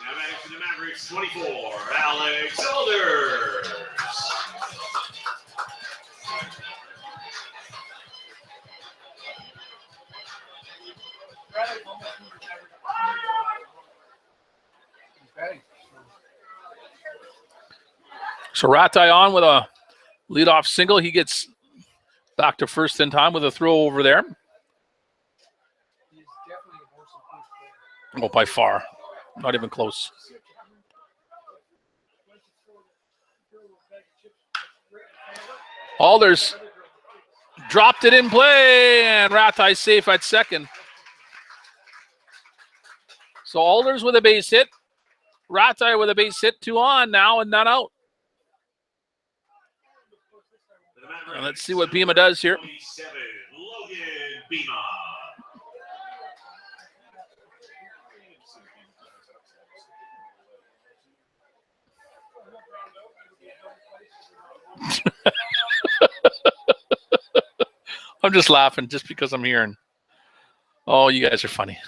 Now batting for the Mavericks, 24, Alex Alders. So Ratai on with a leadoff single. He gets back to first in time with a throw over there. Oh, by far. Not even close. Alders dropped it in play, and Ratai safe at second. So Alders with a base hit. Ratai with a base hit, 2 on now and none out. And let's see what Bima does here. 27, Logan Bima. I'm just laughing just because I'm hearing. Oh, you guys are funny.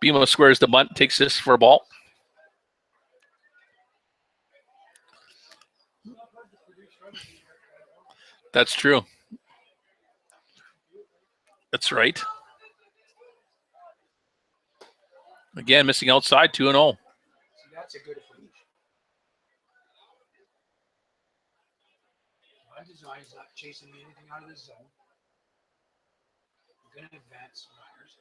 Bima squares the bunt, takes this for a ball. That's true. That's right. Again, missing outside, 2-0. That's a good approach. My design is not chasing anything out of the zone. I'm going to advance runners.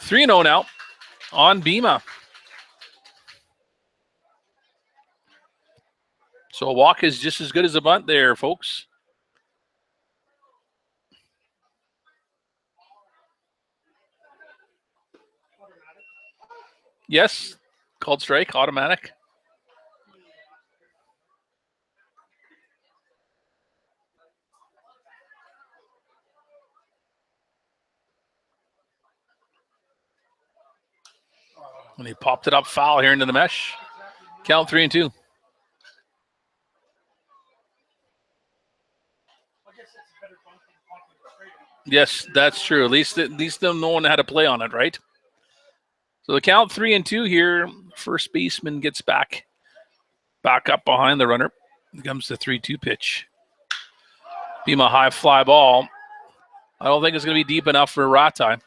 3-0 now on Bima. So a walk is just as good as a bunt there, folks. Yes, called strike, automatic. And he popped it up foul here into the mesh. Count 3-2. Yes, that's true. At least them knowing how to play on it, right? So the count 3-2 here. First baseman gets back up behind the runner. Here comes the 3-2 pitch. Bima high fly ball. I don't think it's going to be deep enough for Ratai.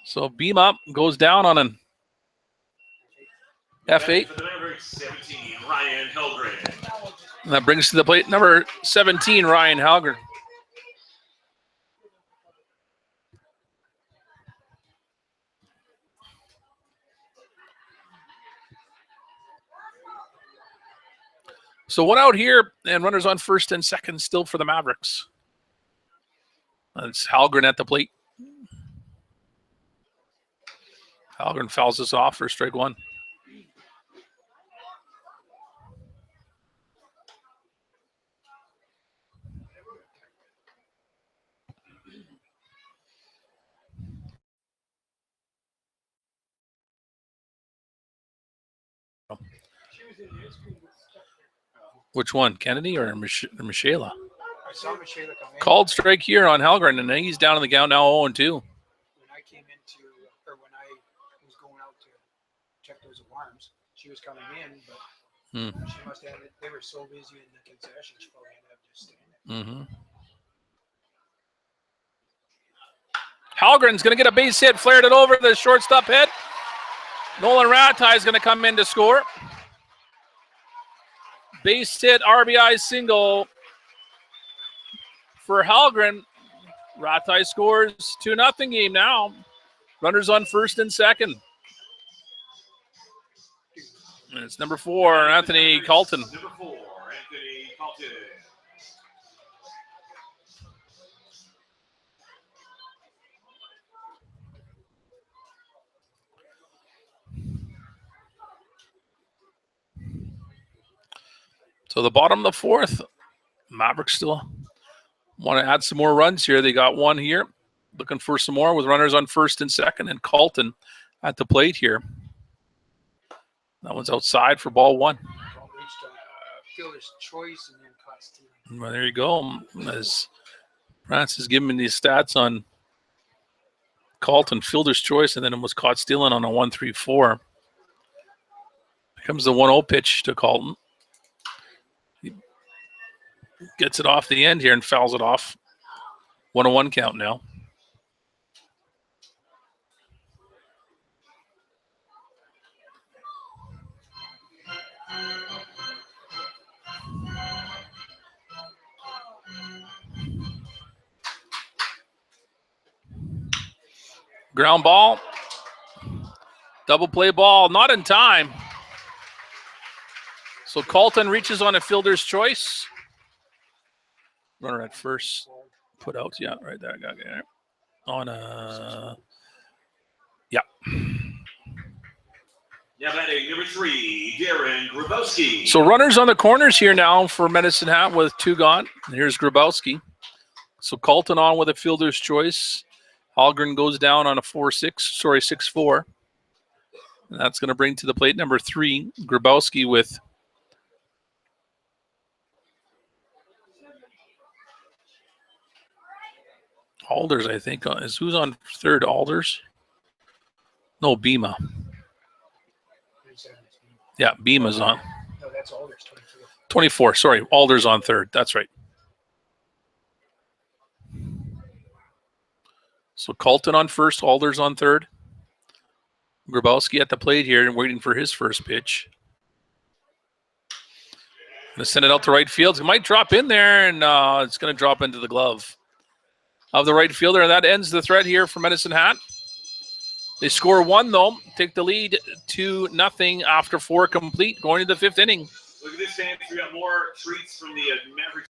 So Bima goes down on an F8. For the Mavericks, 17, Ryan Helgren. And that brings to the plate number 17, Ryan Helgren. So one out here, and runners on first and second still for the Mavericks. It's Helgren at the plate. Helgren fouls this off for strike one. Which one, Kennedy or Michaela? I saw Michaela come in. Called strike here on Helgren, and he's down in the count now 0-2. When I came into, or when I was going out to check those alarms, she was coming in, but Hmm. she must have. They were so busy in the concession, she probably ended up just standing. Mm-hmm. Halgren's going to get a base hit, flared it over the shortstop head. Nolan Ratai is going to come in to score. Base hit, RBI single for Halgren. Ratai scores 2-0 game now. Runners on first and second. And it's number 4, Anthony Colton. Number 4, Anthony Colton. So the bottom of the 4th, Mavericks still want to add some more runs here. They got one here. Looking for some more with runners on first and second, and Colton at the plate here. That one's outside for ball 1. Ball reached fielder's choice and then caught stealing. Well, there you go. As Francis giving me these stats on Colton, fielder's choice, and then it was caught stealing on a 1-3-4. Here comes the 1-0 pitch to Colton. He gets it off the end here and fouls it off. 1-1 count now. Ground ball. Double play ball, not in time. So Colton reaches on a fielder's choice. Runner at first. Put out, yeah, right there. Got it. On a, yeah. Now batting number 3, Darren Grabowski. So runners on the corners here now for Medicine Hat with 2 gone. And here's Grabowski. So Colton on with a fielder's choice. Halgren goes down on a 6-4. And that's going to bring to the plate number 3, Grabowski with Alders, I think. Who's on third? Alders? No, Bima. Yeah, Bima's on. No, that's Alders, 24. 24, sorry. Alders on third. That's right. So Colton on first, Alders on third. Grabowski at the plate here and waiting for his first pitch. Going to send it out to right field. It might drop in there, and it's going to drop into the glove of the right fielder, and that ends the threat here for Medicine Hat. They score 1, though. Take the lead 2-0 after 4 complete, going to the 5th inning. Look at this, fans. We got more treats from the Mavericks.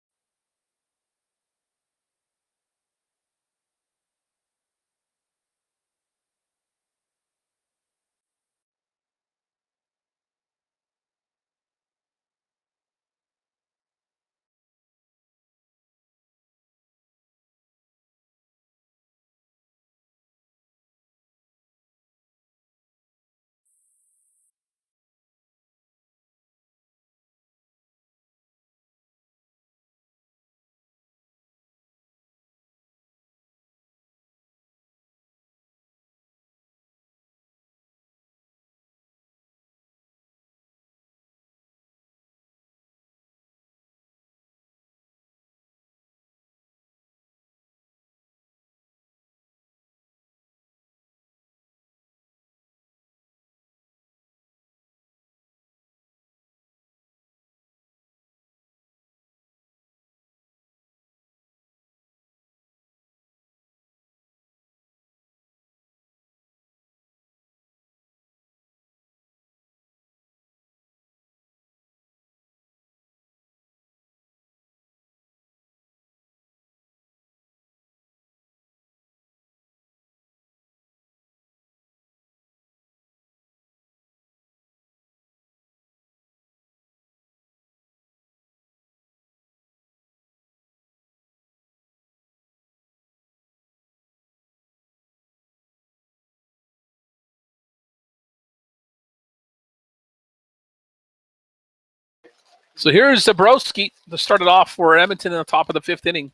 So here's Zabrowski to start it off for Edmonton in the top of the 5th inning.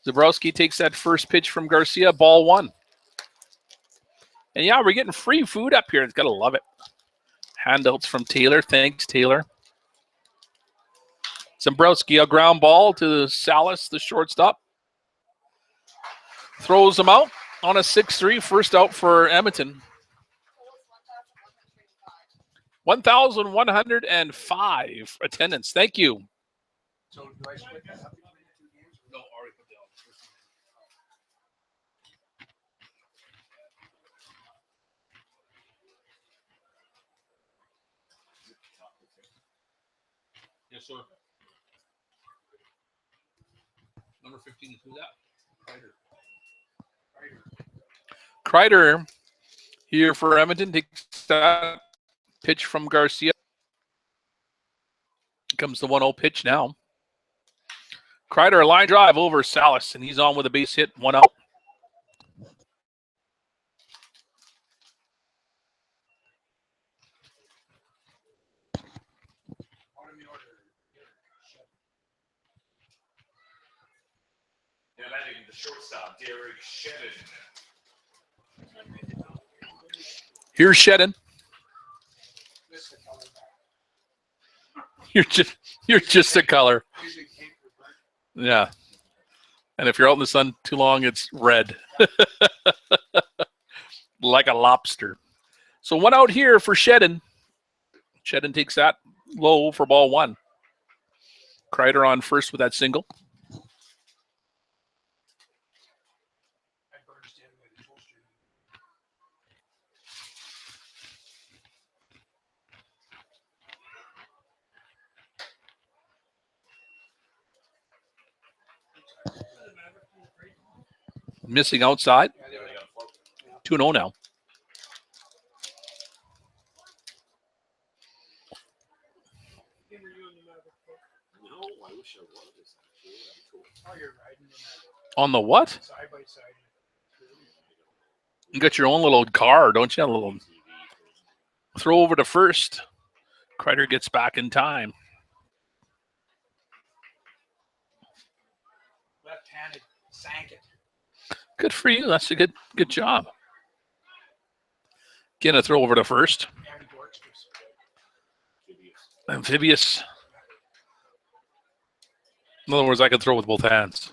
Zabrowski takes that first pitch from Garcia, ball 1. And yeah, we're getting free food up here. It's got to love it. handouts from Taylor. Thanks, Taylor. Zembrowski, a ground ball to Salas, the shortstop. Throws them out on a 6-3. First out for Edmonton. 1,105 attendance. Thank you. So do I split that up between the 2 games? No, already put down. Yes, sir. Number 15 is who that? Kreider here for Edmonton. Takes that pitch from Garcia. Comes the 1-0 pitch now. Kreider, a line drive over Salas, and he's on with a base hit, 1 out. Now batting the shortstop, Derek Shedden. Here's Shedden. You're just a color. Yeah. And if you're out in the sun too long, it's red. Like a lobster. So 1 out here for Shedden. Shedden takes that low for ball 1. Kreider on first with that single. Missing outside. 2-0 now. On the what? Side by side. You got your own little car, don't you? A little throw over to first. Kreider gets back in time. Left-handed, sank it. Good for you. That's a good job. Again, a throw over to first. Amphibious. In other words, I can throw with both hands.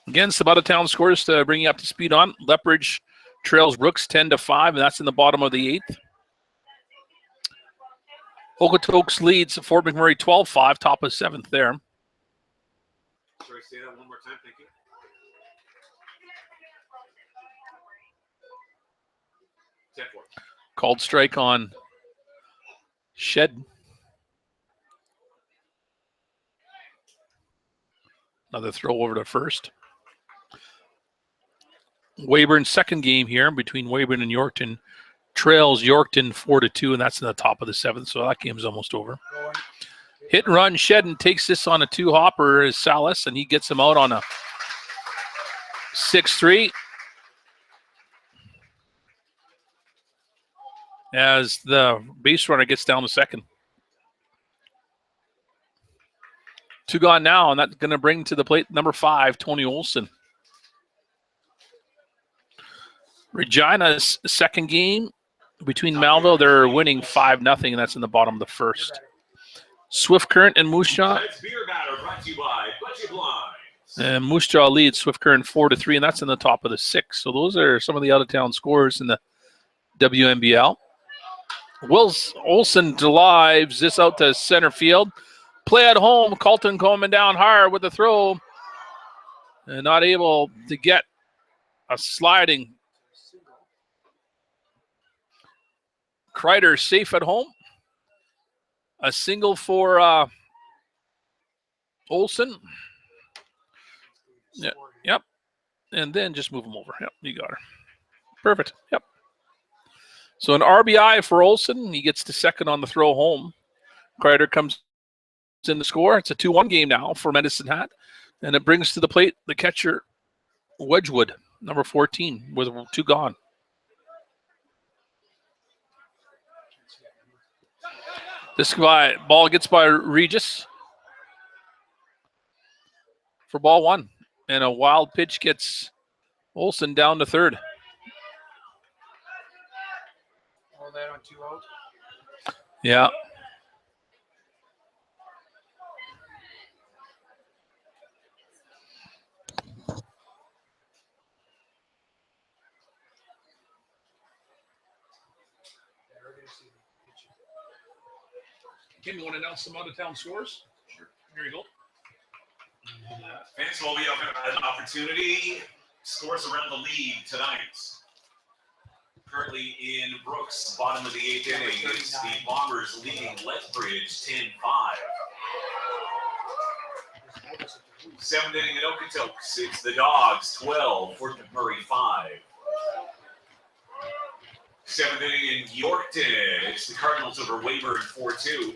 Again, some out-of-town scores to bring you up to speed on. Lethbridge trails Brooks 10-5, and that's in the bottom of the 8th. Okotoks leads Fort McMurray 12-5, top of 7th there. Sorry, say that one more time, thank you. Called strike on Shed. Another throw over to first. Weyburn's second game here between Weyburn and Yorkton trails Yorkton 4-2, and that's in the top of the 7th, so that game's almost over. Hit and run, Shedden takes this on a 2-hopper is Salas, and he gets him out on a 6-3. As the base runner gets down to second. 2 gone now, and that's going to bring to the plate number 5, Tony Olson. Regina's second game between Malville, they're winning 5-0, and that's in the bottom of the 1st. Swift Current and Moose Jaw. And Moose Jaw leads Swift Current 4-3, and that's in the top of the 6th. So those are some of the out-of-town scores in the WNBL. Wills Olsen drives this out to center field. Play at home. Colton coming down hard with a throw. And not able to get a sliding. Kreider safe at home. A single for Olsen. Yeah, yep. And then just move him over. Yep, you got her. Perfect. Yep. So an RBI for Olsen. He gets to second on the throw home. Kreider comes in the score. It's a 2-1 game now for Medicine Hat. And it brings to the plate the catcher, Wedgwood, number 14, with 2 gone. This ball gets by Regis for ball 1. And a wild pitch gets Olsen down to third. All that on 2 out. Yeah. Kim, you want to announce some out-of-town scores? Sure. Here you go. Fans will be have an opportunity. Scores around the league tonight. Currently in Brooks, bottom of the 8th inning, it's the Bombers leading Lethbridge 10-5. 7th inning at Okotoks, it's the Dogs 12, Fort McMurray 5. 7th inning in Yorkton, it's the Cardinals over Weyburn 4-2.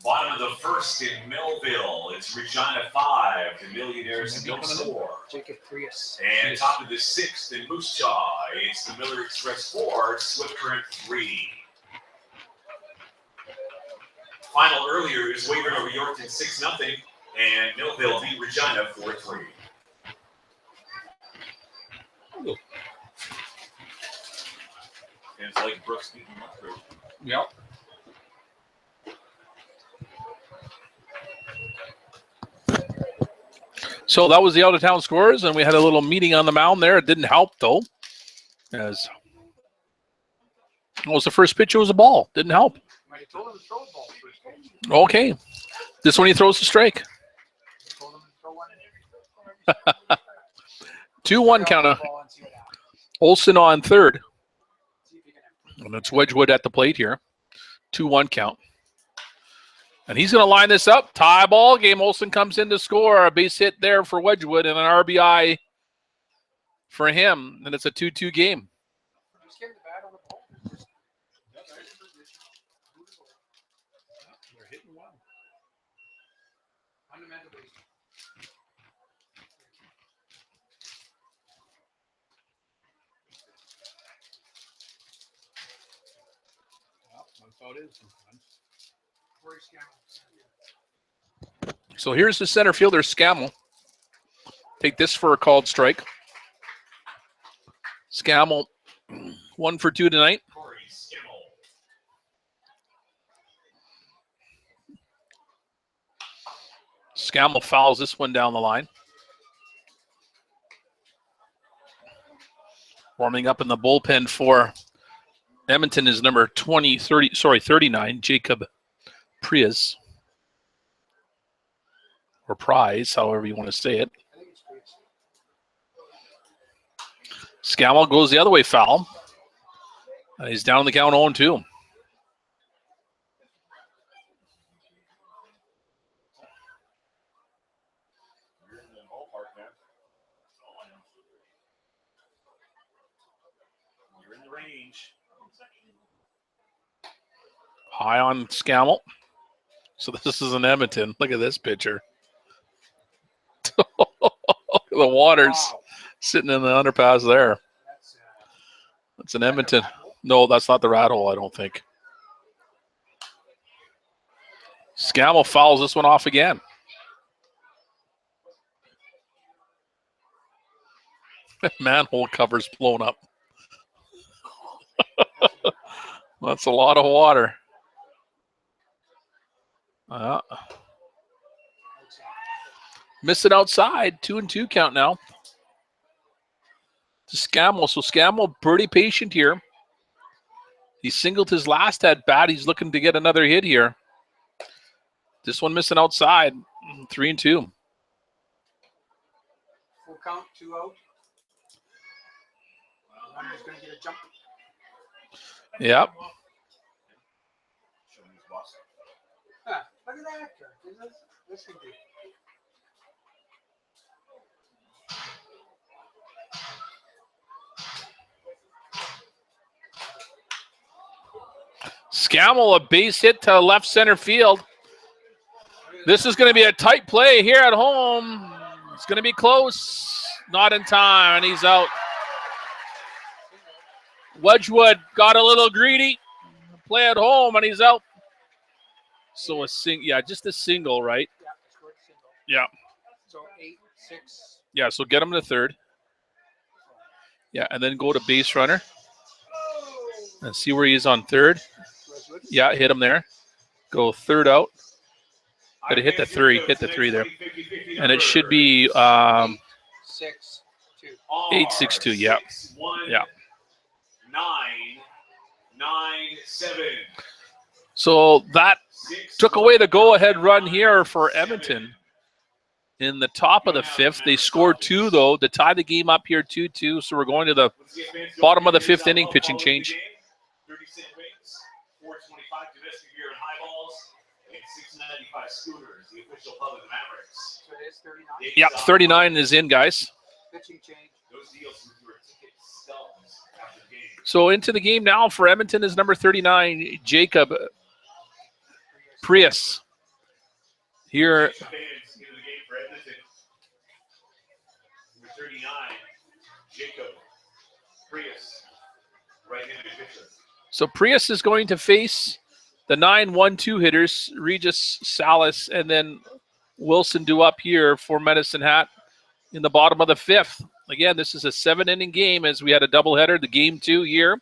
Bottom of the 1st in Melville, it's Regina 5, the Millionaires no score. Jacob Prius. And top of the 6th in Moose Jaw, it's the Miller Express 4, Swift Current 3. Final earlier is Weyburn over Yorkton 6-0, and Millville beat Regina 4-3. And it's like Brooks beating Lethbridge. Yep. So that was the out-of-town scores, and we had a little meeting on the mound there. It didn't help, though, as it was the first pitch. It was a ball. Didn't help. Might have told him to throw the ball first. Okay. This one he throws the strike. Told him to throw one. 2-1 count. Olsen on third. And it's Wedgwood at the plate here. 2-1 count. And he's going to line this up. Tie ball game. Olsen comes in to score. A base hit there for Wedgwood and an RBI for him. And it's a 2-2 game. Just get the bat on the ball. They're hitting well. Fundamentally. That's how it is sometimes. So here's the center fielder, Scammell. Take this for a called strike. Scammell, 1 for 2 tonight. Scammell fouls this one down the line. Warming up in the bullpen for Edmonton is number 39, Jacob Prius. Or Prize, however you want to say it. Scammell goes the other way, foul. And he's down the count 0-2. You're in the ballpark, man. You're in the range. High on Scammell. So this is an Edmonton. Look at this pitcher. The water's sitting in the underpass there. That's an Edmonton. No, that's not the rat hole, I don't think. Scammell fouls this one off again. Manhole cover's blown up. That's a lot of water. Miss it outside. 2-2 count now. To Scammell. So Scammell pretty patient here. He singled his last at bat. He's looking to get another hit here. This one missing outside. 3-2. Full count, 2 out. Runner's going to get a jump. Yep. Look at that. This can be. Scammell, a base hit to left center field. This is going to be a tight play here at home. It's going to be close. Not in time, and he's out. Wedgwood got a little greedy. Play at home, and he's out. So just a single, right? Yeah. So 8, 6. Yeah, so get him to third. Yeah, and then go to base runner. And see where he is on third. Yeah, hit him there. Go third out. Got to hit the 3. Hit the 3 there. And it should be 6, 2. 8-6-2. Yeah. Yeah. 9-9-7. So that took away the go-ahead run here for Edmonton. In the top of the 5th, they scored 2 though to tie the game up here 2-2. So we're going to the bottom of the 5th inning pitching change. 30-cent wings, $4.25 domestic beer and highballs, and $6.95 scooters. The official pub of the Mavericks. So it is 39. Yeah, 39 is in, guys. Pitching change. Those deals were ticket stubs after the game. So into the game now for Edmonton is number 39, Jacob Prius. Here. Fans into the game for Edmonton. Number 39, Jacob Prius, right-handed pitcher. So Prius is going to face the 9-1-2 hitters, Regis, Salas, and then Wilson do up here for Medicine Hat in the bottom of the 5th. Again, this is a 7-inning game as we had a doubleheader, the game 2 here.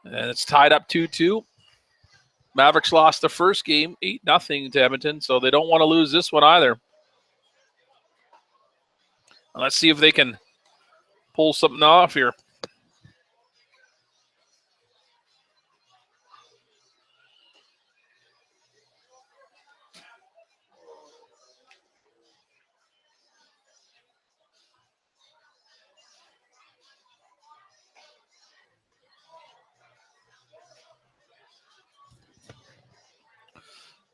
And it's tied up 2-2. Mavericks lost the first game 8-0 to Edmonton, so they don't want to lose this one either. Let's see if they can pull something off here.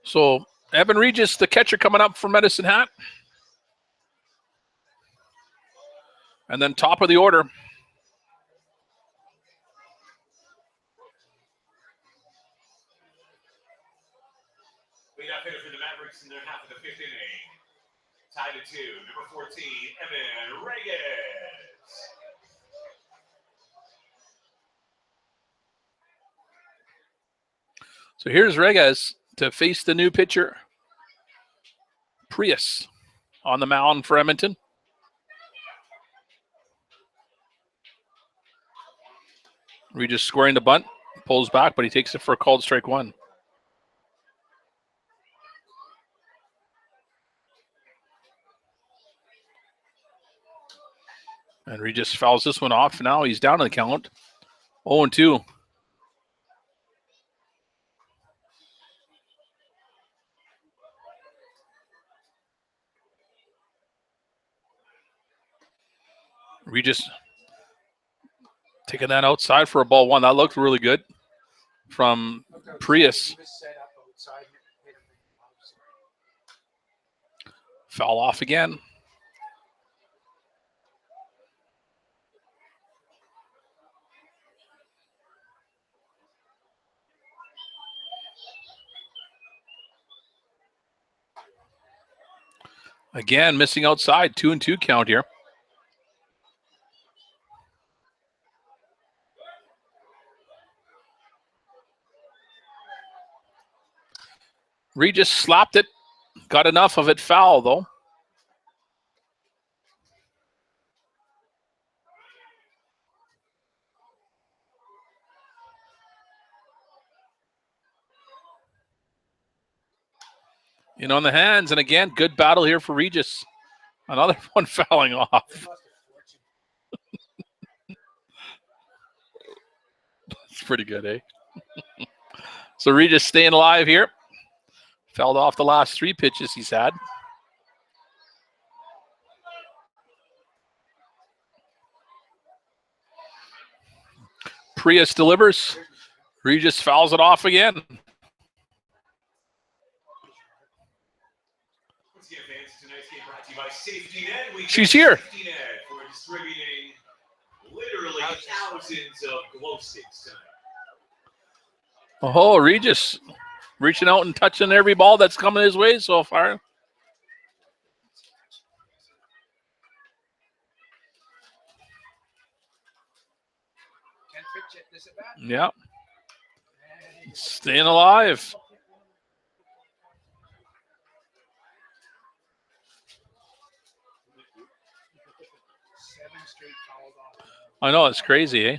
So Evan Regis, the catcher, coming up for Medicine Hat. And then top of the order. Leadoff hitter for the Mavericks in their half of the 5th inning. Tied at 2, number 14, Evan Regis. So here's Regis to face the new pitcher, Prius, on the mound for Edmonton. Regis scoring the bunt, pulls back, but he takes it for a called strike 1. And Regis fouls this one off. Now he's down in the count, 0-2. Regis taking that outside for a ball 1. That looked really good from Prius. Foul off again. Again, missing outside, 2-2 count here. Regis slapped it, got enough of it foul though. In on the hands, and again, good battle here for Regis. Another one fouling off. That's pretty good, eh? So Regis staying alive here. Fouled off the last 3 pitches he's had. Prius delivers. Regis fouls it off again. She's here. For distributing literally thousands of glow sticks tonight. Oh, Regis reaching out and touching every ball that's coming his way so far. Yeah. Staying alive. straight fouled off. I know, it's crazy, eh?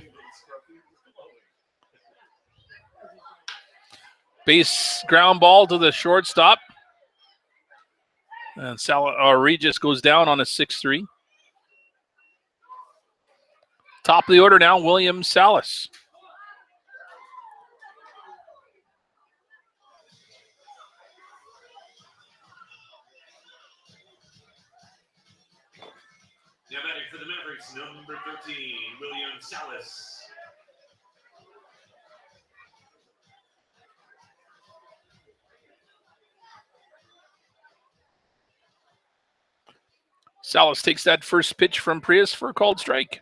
Base ground ball to the shortstop. And Regis goes down on a 6-3. Top of the order now, William Salas. Now batting for the Mavericks, number 13, William Salas. Salas takes that first pitch from Prius for a called strike.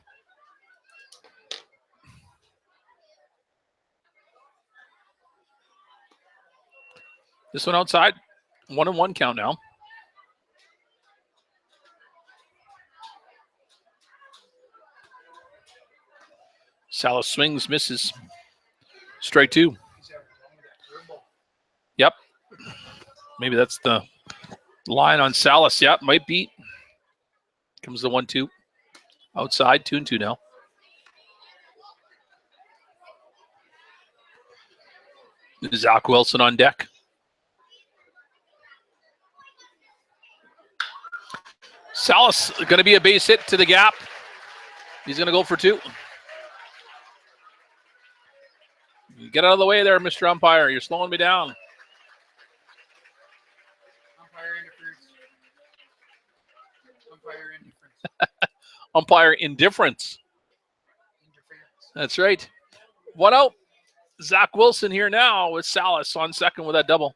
This one outside. 1-1 count now. Salas swings, misses. Strike 2. Yep. Maybe that's the line on Salas. Yep, might be. Comes the 1-2. Outside, 2-2 now. Zach Wilson on deck. Salas going to be a base hit to the gap. He's going to go for 2. Get out of the way there, Mr. Umpire. You're slowing me down. Umpire indifference. Umpire indifference. Umpire indifference. Interference. That's right. 1 out. Zach Wilson here now with Salas on second with that double.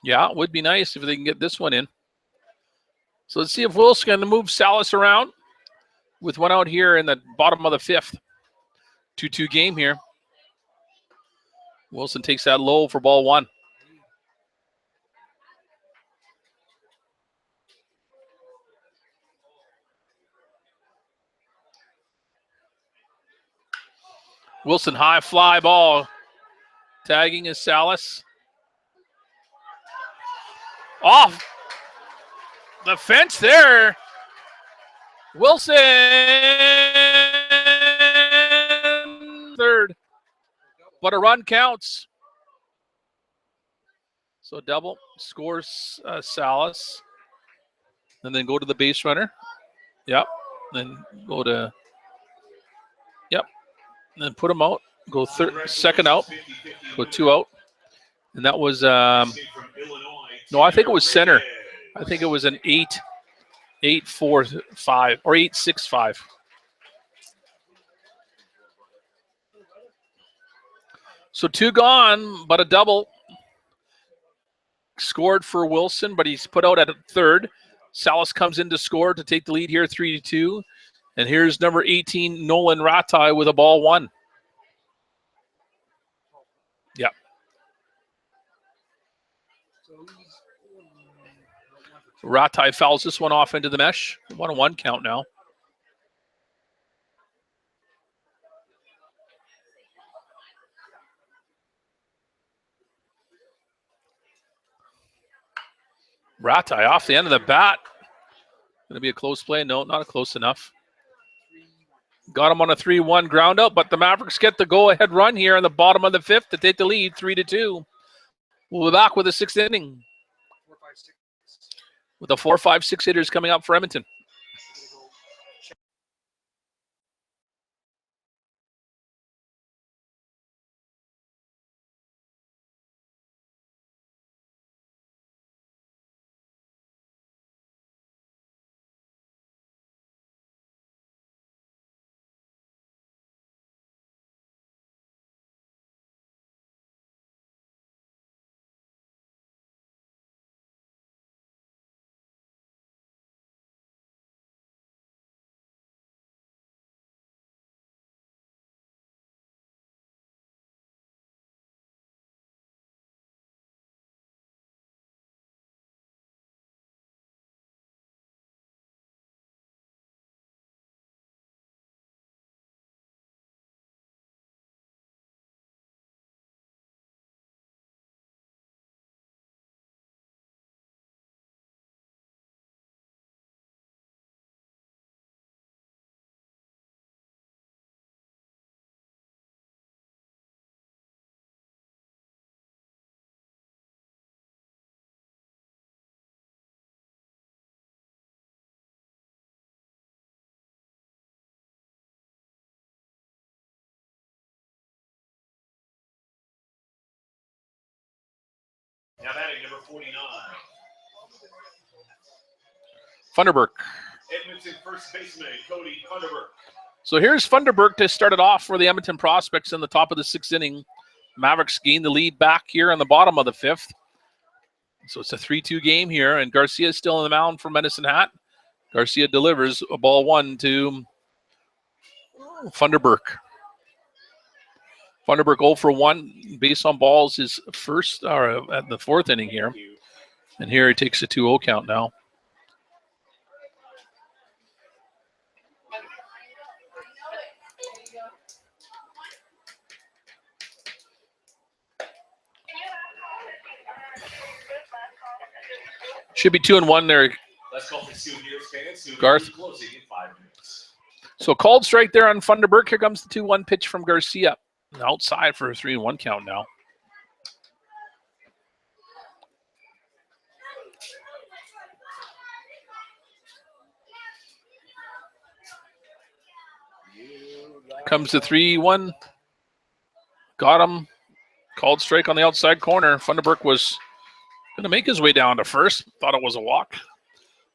Yeah, it would be nice if they can get this one in. So let's see if Wilson's going to move Salas around with 1 out here in the bottom of the 5th. 2-2 game here. Wilson takes that low for ball 1. Wilson high fly ball. Tagging is Salas. Off the fence there. Wilson, third. But a run counts. So double scores Salas. And then go to the base runner. Yep. Then go to, yep. And then put him out. Go second out. Go 2 out. And that was, no, I think it was center. I think it was an 8-4-5 or 8-6-5. So 2 gone, but a double scored for Wilson, but he's put out at third. Salas comes in to score to take the lead here, 3-2. And here's number 18, Nolan Ratai with a ball 1. Yeah. Ratai fouls this one off into the mesh. 1-1 count now. Ratai off the end of the bat. Going to be a close play. No, not close enough. Got him on a 3-1 ground out, but the Mavericks get the go-ahead run here in the bottom of the 5th to take the lead, 3-2. We'll be back with the 6th inning. 4, 5, 6. With the 4, 5, 6 hitters coming up for Edmonton. Now batting number 49. Funderburk. Edmonton first baseman Cody Funderburk. So here's Funderburk to start it off for the Edmonton Prospects in the top of the 6th inning. Mavericks gain the lead back here in the bottom of the 5th. So it's a 3-2 game here, and Garcia is still in the mound for Medicine Hat. Garcia delivers a ball 1 to Funderburk. Funderburk 0 for 1, base on balls his first, or at the 4th inning here. And here he takes a 2-0 count now. Should be 2-1 there. Let's call for Souvenirs fans. Garth. Closing in 5 minutes. So called strike there on Funderburk. Here comes the 2-1 pitch from Garcia. Outside for a 3-1 count now. Comes the 3-1. Got him. Called strike on the outside corner. Funderburk was going to make his way down to first. Thought it was a walk.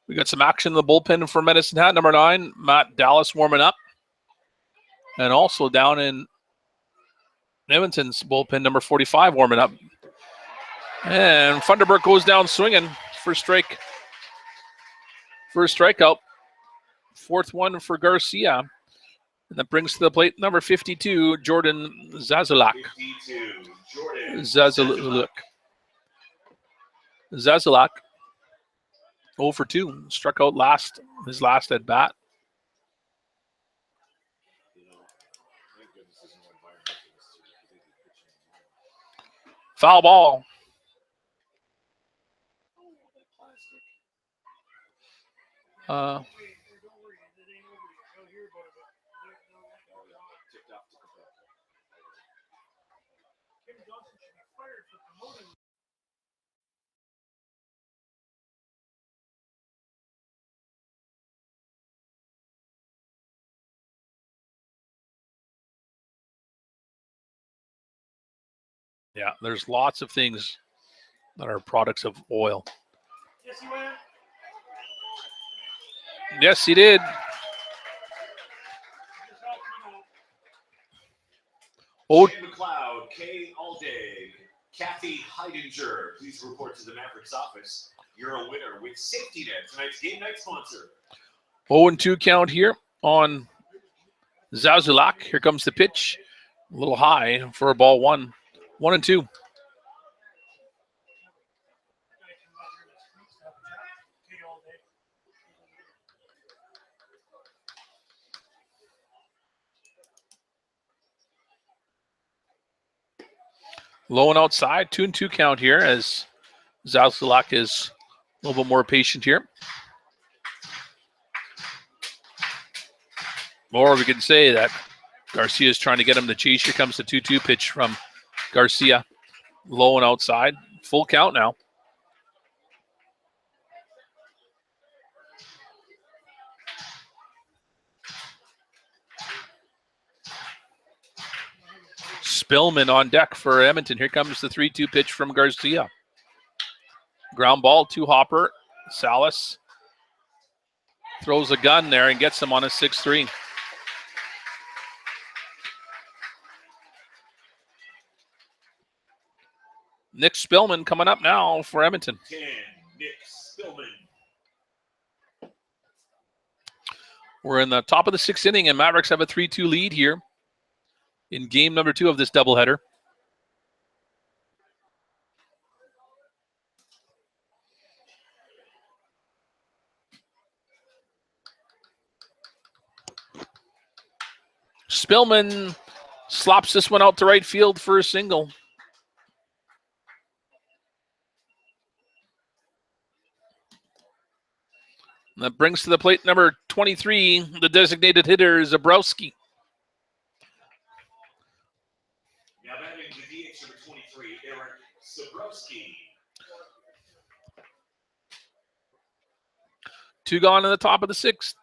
We got some action in the bullpen for Medicine Hat. Number 9, Matt Dallas warming up. And also down in Edmonton's bullpen, number 45 warming up. And Funderburk goes down swinging. First strike. First strikeout. 4th one for Garcia. And that brings to the plate number 52, Jordan Zazulak. 52, Jordan Zazulak. 0 for 2. Struck out his last at bat. Foul ball. Yeah, there's lots of things that are products of oil. Yes, he went. Yes, he did. Oh, McLeod, Kay Aldag, Kathy Heidinger, please report to the Mavericks office. You're a winner with Safety Net, tonight's game night sponsor. 0-2 count here on Zazulak. Here comes the pitch. A little high for a ball 1. 1-2. Low and outside, 2-2 count here as Zazulak is a little bit more patient here. Or we could say that Garcia is trying to get him to chase. Here comes the 2-2 pitch from Garcia. Low and outside. Full count now. Spillman on deck for Edmonton. Here comes the 3-2 pitch from Garcia. Ground ball to Hopper. Salas throws a gun there and gets him on a 6-3. Nick Spillman coming up now for Edmonton. 10, Nick Spillman. We're in the top of the 6th inning, and Mavericks have a 3-2 lead here in game number 2 of this doubleheader. Spillman slops this one out to right field for a single. And that brings to the plate number 23, the designated hitter, Zabrowski. Now batting the DH number 23, Eric Zabrowski. 2 gone in the top of the 6th.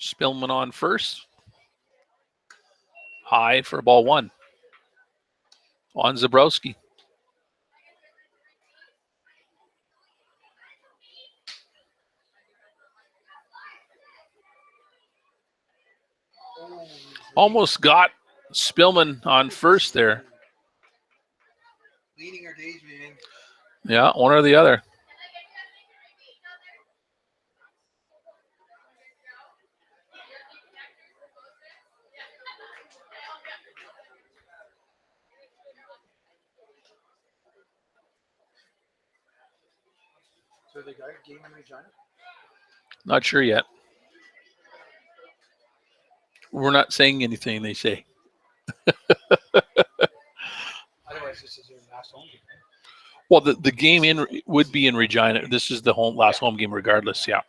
Spillman on first. High for ball 1. on Zabrowski. Almost got Spillman on first there. Leading our days, man. Yeah, one or the other. So they got a game in Regina? Not sure yet. We're not saying anything, they say. Otherwise, this is their last home game. Well, the game in would be in Regina. This is the last home game regardless, yeah.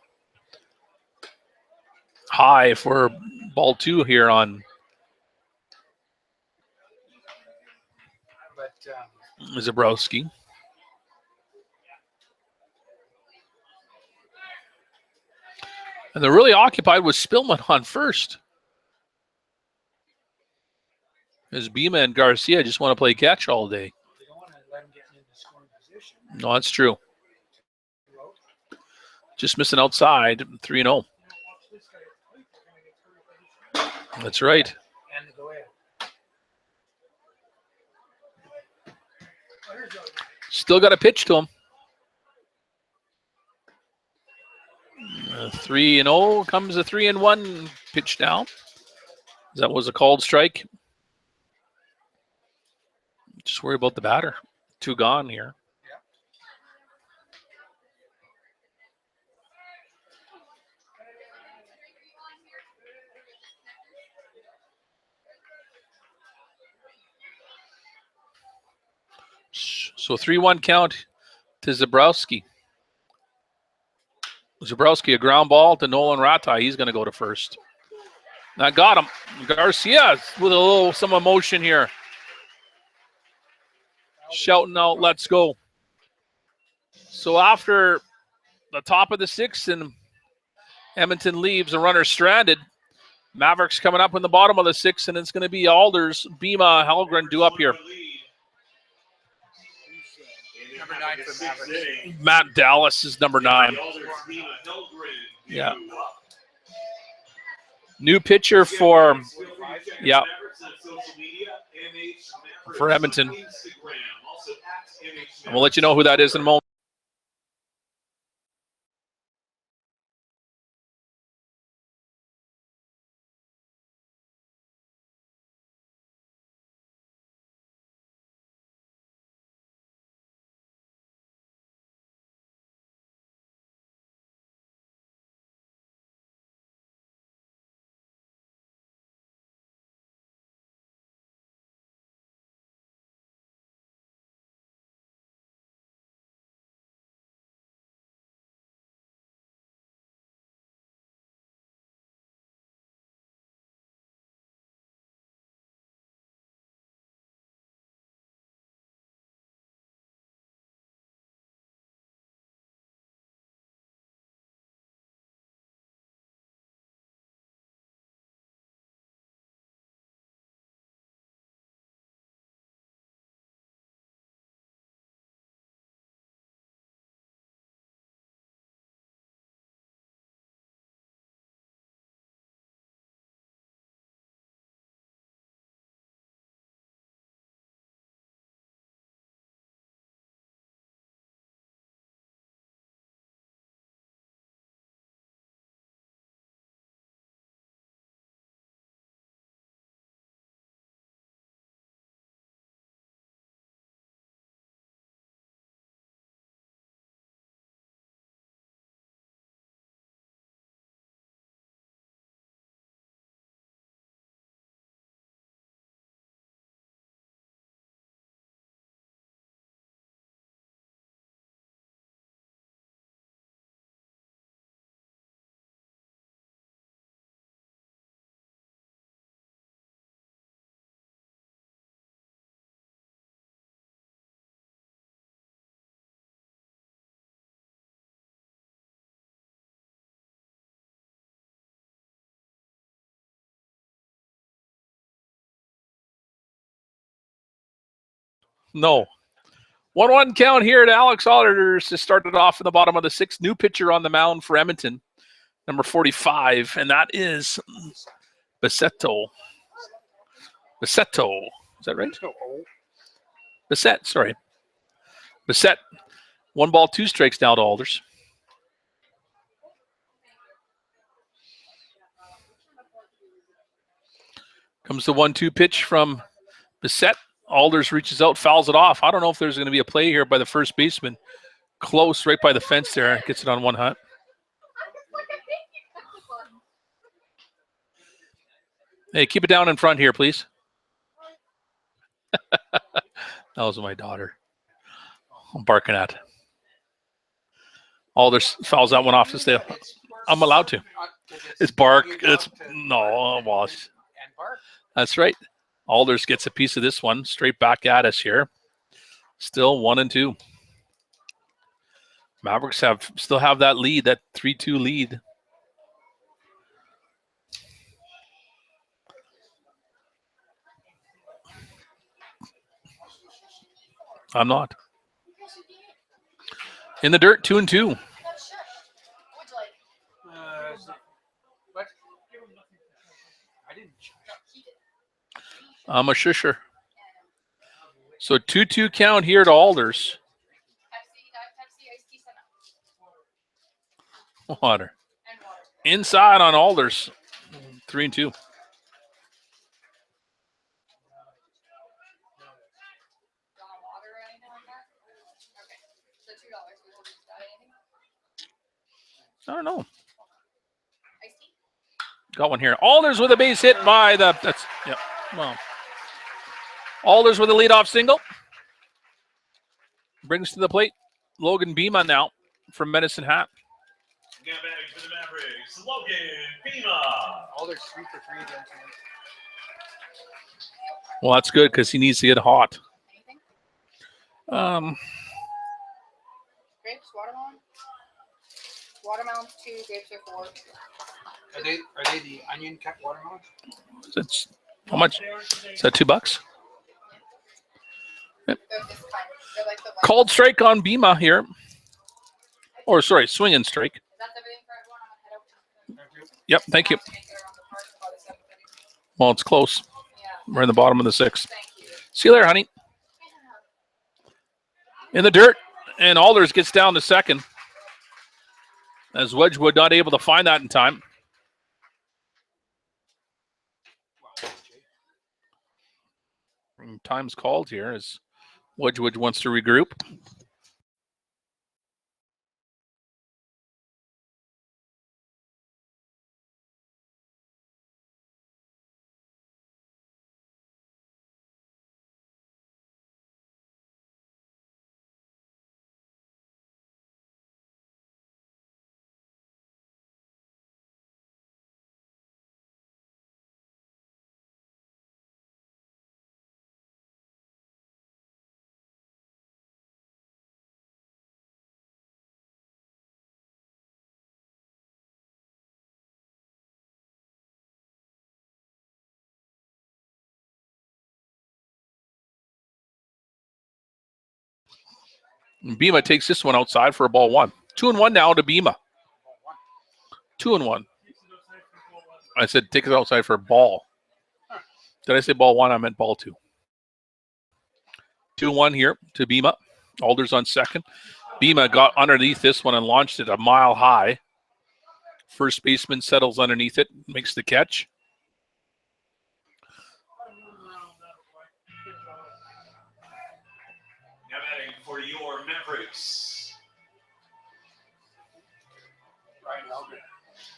High for ball 2 here on But Zabrowski. And they're really occupied with Spillman on first. As Bima and Garcia just want to play catch all day. they don't want to let him get into scoring position. No, that's true. Just missing outside, 3-0. That's right. And go ahead. Still got a pitch to him. 3-0 comes a 3-1 pitch down. That was a called strike. Just worry about the batter. 2 gone here. So 3-1 count to Zabrowski. Zabrowski, a ground ball to Nolan Ratai. He's going to go to first. That got him. Garcia with some emotion here. Shouting out, let's go. So after the top of the 6th and Edmonton leaves, a runner stranded. Mavericks coming up in the bottom of the 6th, and it's going to be Alders, Bima, Hellgren due up here. Number 9 for Mavericks. Matt Dallas is number 9. Yeah. New pitcher for Edmonton. And we'll let you know who that is in a moment. No. 1-1 count here to Alex Alders to start it off in the bottom of the 6th. New pitcher on the mound for Edmonton, number 45, and that is Bisetto. Bisetto. Is that right? Bissett, sorry. Bissett. 1 ball, 2 strikes now to Alders. Comes the 1-2 pitch from Bissett. Alders reaches out, fouls it off. I don't know if there's going to be a play here by the first baseman. Close, right by the fence there. Gets it on 1 hut. Hey, keep it down in front here, please. That was my daughter. I'm barking at. Alders fouls that one off to stay. I'm allowed to. It's bark. It's no, well, that's right. Alders gets a piece of this one straight back at us here. Still 1-2. Mavericks still have that lead, that 3-2 lead. I'm not. In the dirt, 2-2. I'm a shusher. So 2-2 count here to Alders. Water. Inside on Alders. 3-2. I don't know. Got one here. Alders with a base hit by the. That's yeah. Well, Alders with a leadoff single. Brings to the plate Logan Bima now from Medicine Hat. Now batting for the Mavericks, Logan Bima. Alders 3 for 3 again tonight. Well, that's good because he needs to get hot. Grapes, watermelon. Watermelons 2, grapes are 4. Are they the onion cut watermelon? That's how much? Is that $2? Yep. They're this kind. They're like the Called strike on Bima here. Or sorry, swinging strike. That's everything for everyone. I'm gonna head over. Yep, thank you. Make it around the park about 7:30. Well, it's close. Yeah. We're in the bottom of the 6th. Thank you. See you later, honey. In the dirt, and Alders gets down to 2nd. As Wedgwood not able to find that in time. And time's called here as Wedgwood wants to regroup. And Bima takes this one outside for a ball 1. 2-1 now to Bima. 2-1. I said take it outside for a ball. Did I say ball 1? I meant ball 2. 2-1 here to Bima. Alders on 2nd. Bima got underneath this one and launched it a mile high. First baseman settles underneath it, makes the catch. Now batting for your Mavericks, Ryan Elgin.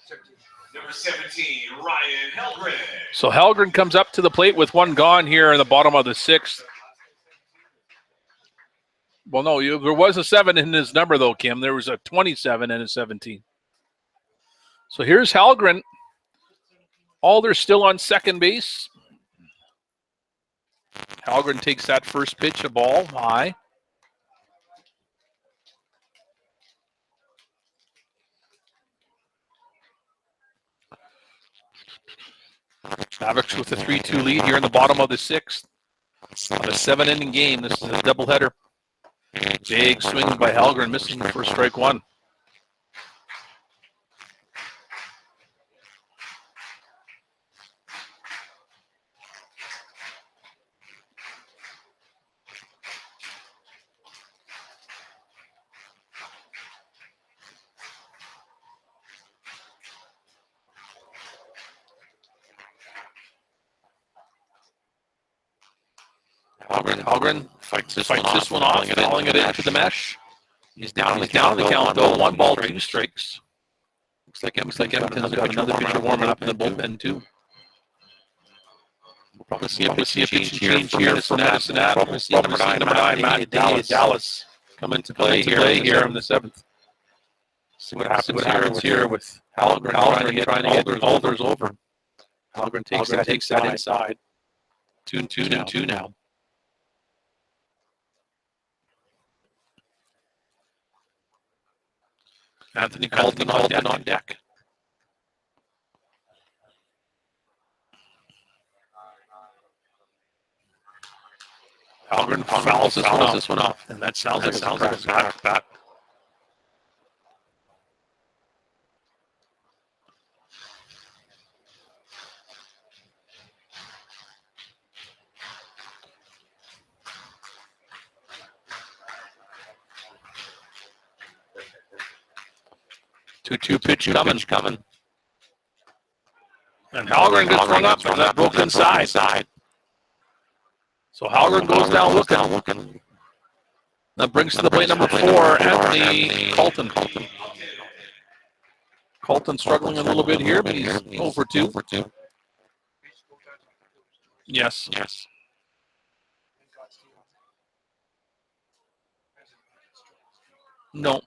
17. number 17, Ryan Helgren. So Helgren comes up to the plate with 1 gone here in the bottom of the 6th. Well, no, there was a 7 in his number, though, Kim. There was a 27 and a 17. So here's Helgren. Alders still on 2nd base. Helgren takes that first pitch, a ball high. Mavericks with a 3-2 lead here in the bottom of the 6th. On a 7-inning game, this is a doubleheader. Big swing by Halgren, missing for strike one. Halgren fights this one off, fouling it into the mesh. He's down the count, though. 1 ball, 2 strikes. Looks like Edmonton's got another pitcher warming up in the bullpen, too. We'll probably see a pitch change here from Madison. Probably see number 9, Matt Dallas come into play here in the 7th. See what happens here with Halgren trying to get Alders over. Halgren takes that inside. 2-2 now. Anthony Colton on deck. Halgren fouls this one off, and that sounds like a bat. Two pitch coming. And Halgren gets rung up on that broken side. So Halgren goes down looking. That brings to the plate number 4, Anthony Colton. Colton struggling a little bit here, but he's 0 for 2. Yes. No.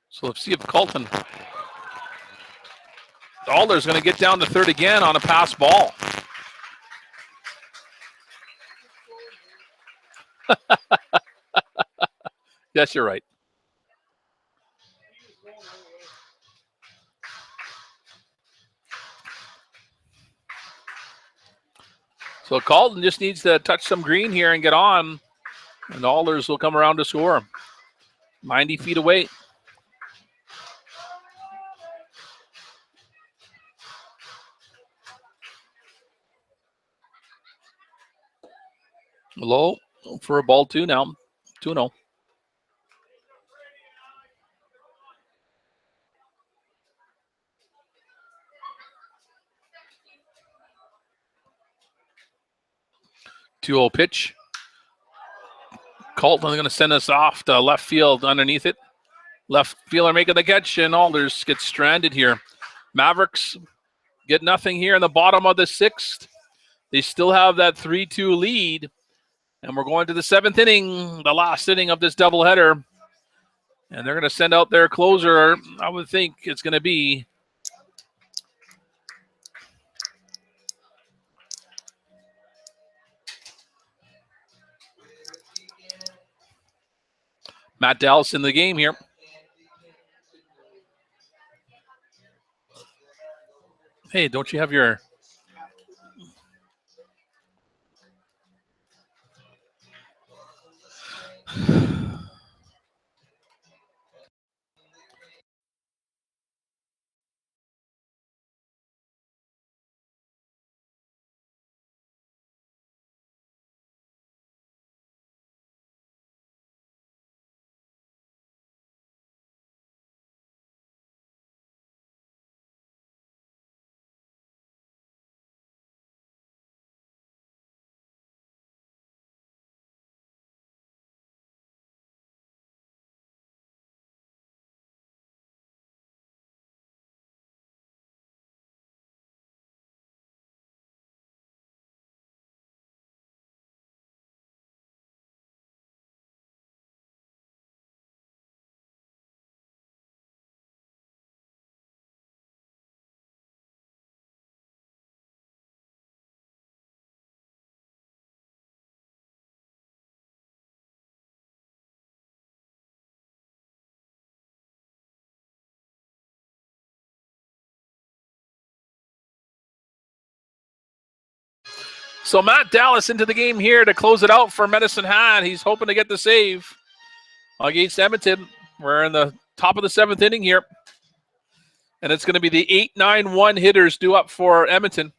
So let's see if Colton. Alders going to get down to third again on a pass ball. Yes, you're right. So Colton just needs to touch some green here and get on, and Alders will come around to score. 90 feet away. Low for a ball 2 now. 2-0. Pitch. Colton going to send us off to left field underneath it. Left fielder making the catch, and Alders gets stranded here. Mavericks get nothing here in the bottom of the 6th. They still have that 3-2 lead, and we're going to the 7th inning, the last inning of this doubleheader. And they're going to send out their closer. I would think it's going to be Matt Dallas in the game here. Hey, don't you have your So Matt Dallas into the game here to close it out for Medicine Hat. He's hoping to get the save against Edmonton. We're in the top of the 7th inning here. And it's going to be the 8-9-1 hitters due up for Edmonton.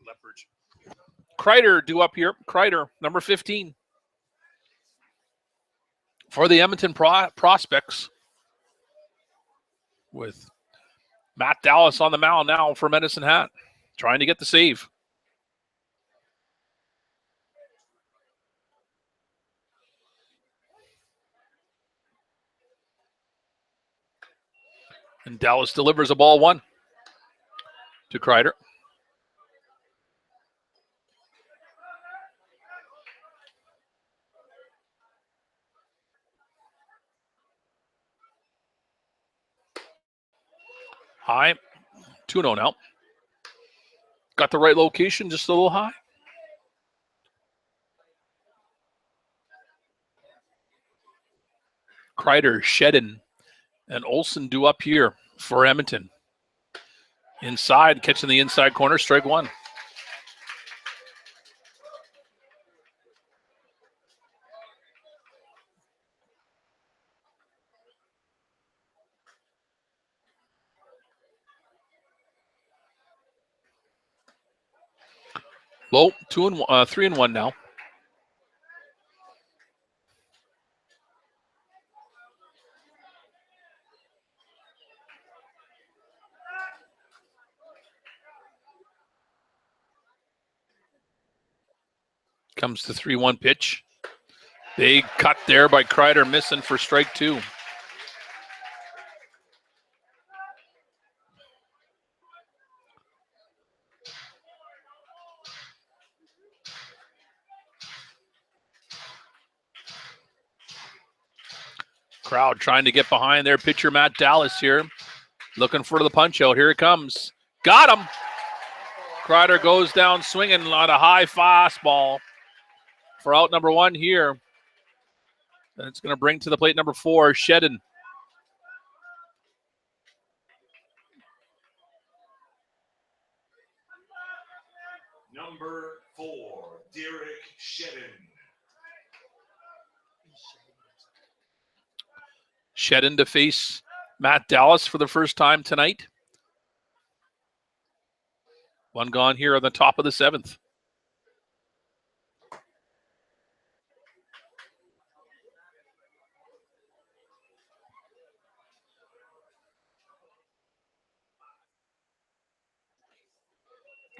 Leopard. Kreider due up here. Kreider, number 15. For the Edmonton Prospects. With Matt Dallas on the mound now for Medicine Hat. Trying to get the save. And Dallas delivers a ball 1 to Kreider. High, 2-0 now. Got the right location, just a little high. Kreider, Shedden, and Olsen due up here for Edmonton. Inside, catching the inside corner, strike 1. Low, 3-1 now. Comes the 3-1 pitch. Big cut there by Kreider, missing for strike 2. Crowd trying to get behind their pitcher, Matt Dallas here. Looking for the punch out. Here it comes. Got him. Kreider goes down swinging on a high fastball for out number 1 here. And it's going to bring to the plate number 4, Shedden. Number 4, Derek Shedden. Shedden to face Matt Dallas for the first time tonight. 1 gone here on the top of the 7th.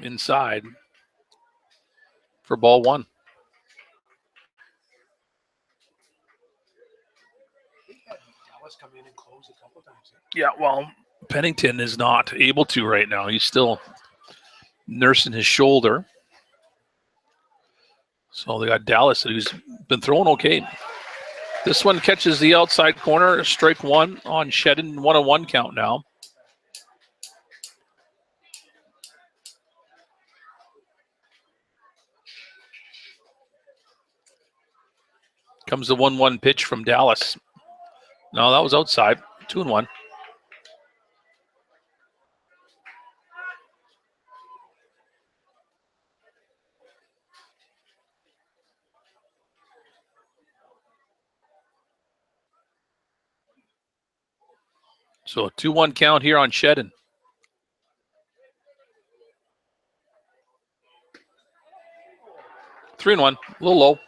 Inside for ball 1. Come in and close a couple times. Yeah, well, Pennington is not able to right now. He's still nursing his shoulder. So they got Dallas, who's been throwing okay. This one catches the outside corner, strike 1 on Shedden, 1-1 count now. Comes the 1-1 pitch from Dallas. No, that was outside. 2-1. So a 2-1 count here on Shedden. Three and 1, a little low.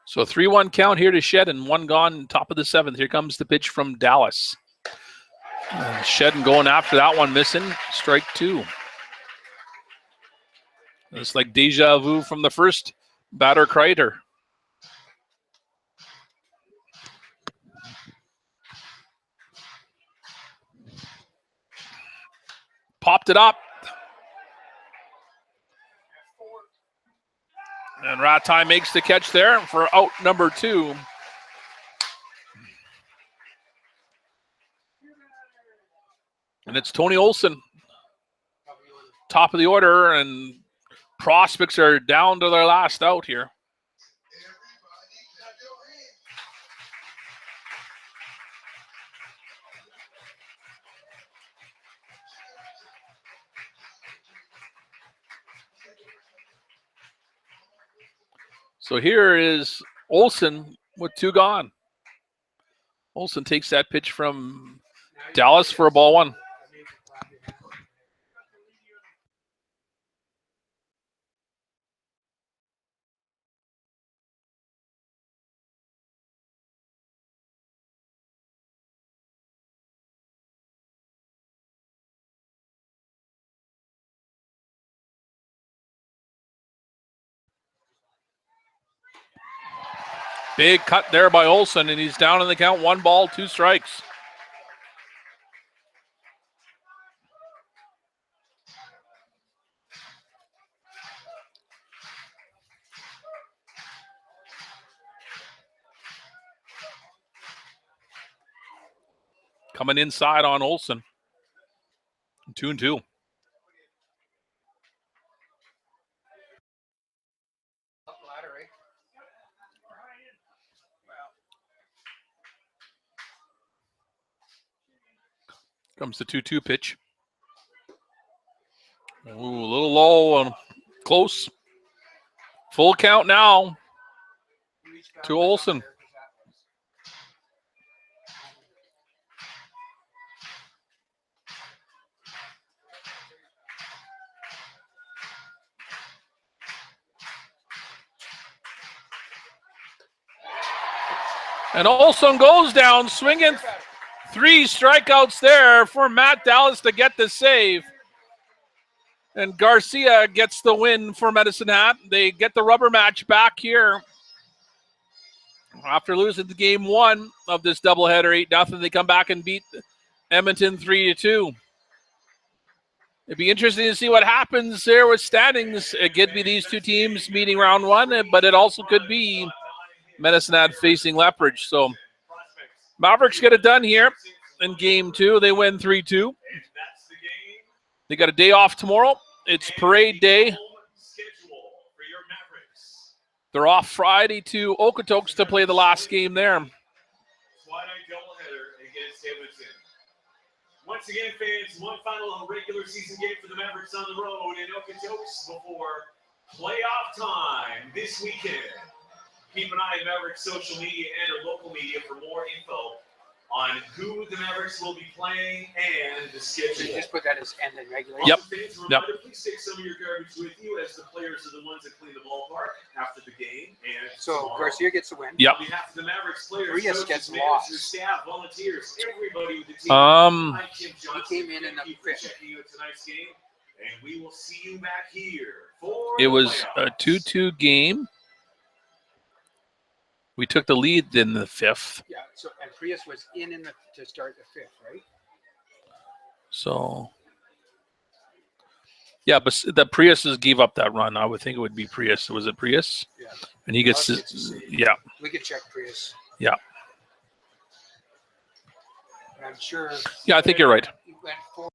So 3-1 count here to Shedden. 1 gone, top of the 7th. Here comes the pitch from Dallas. And Shedden going after that one, missing. Strike 2. It's like deja vu from the first batter, Kreider. Popped it up. And Ratai makes the catch there for out number 2. And it's Tony Olson, top of the order, and Prospects are down to their last out here. So here is Olson with 2 gone. Olson takes that pitch from Dallas for a ball 1. Big cut there by Olson, and he's down in the count. 1 ball, 2 strikes. Coming inside on Olson. 2-2. Comes the 2-2 pitch. Ooh, a little low and close. Full count now to Olson. And Olson goes down swinging. 3 strikeouts there for Matt Dallas to get the save. And Garcia gets the win for Medicine Hat. They get the rubber match back here. After losing the game 1 of this doubleheader, 8-0, they come back and beat Edmonton 3-2. It'd be interesting to see what happens there with standings. It could be these 2 teams meeting round 1, but it also could be Medicine Hat facing Lethbridge. So Mavericks get it done here in game 2. They win 3-2. They got a day off tomorrow. It's parade day. They're off Friday to Okotoks to play the last game there. Once again, fans, one final regular season game for the Mavericks on the road in Okotoks before playoff time this weekend. Keep an eye on Mavericks social media and our local media for more info on who the Mavericks will be playing and the schedule. Just put that as end and regulation. Yep. Fans, reminder, please take some of your garbage with you, as the players are the ones that clean the ballpark after the game. And So tomorrow, Garcia gets the win. Yep. on behalf of the Mavericks players, Rios coaches, gets managers, lost. staff, volunteers, everybody with the team. Um, I'm Kim Johnson. He came in Thank the you for 5th. checking out tonight's game, and we will see you back here for It the was a playoffs. 2-2 game. We took the lead in the 5th. Yeah. So and Prius was in the to start the 5th, right? So, yeah, but the Priuses gave up that run. I would think it would be Prius. Was it Prius? Yeah. And he gets, Dallas gets a save. yeah. We could check Prius. Yeah. And I'm sure. Yeah, I think you're right. He went forward.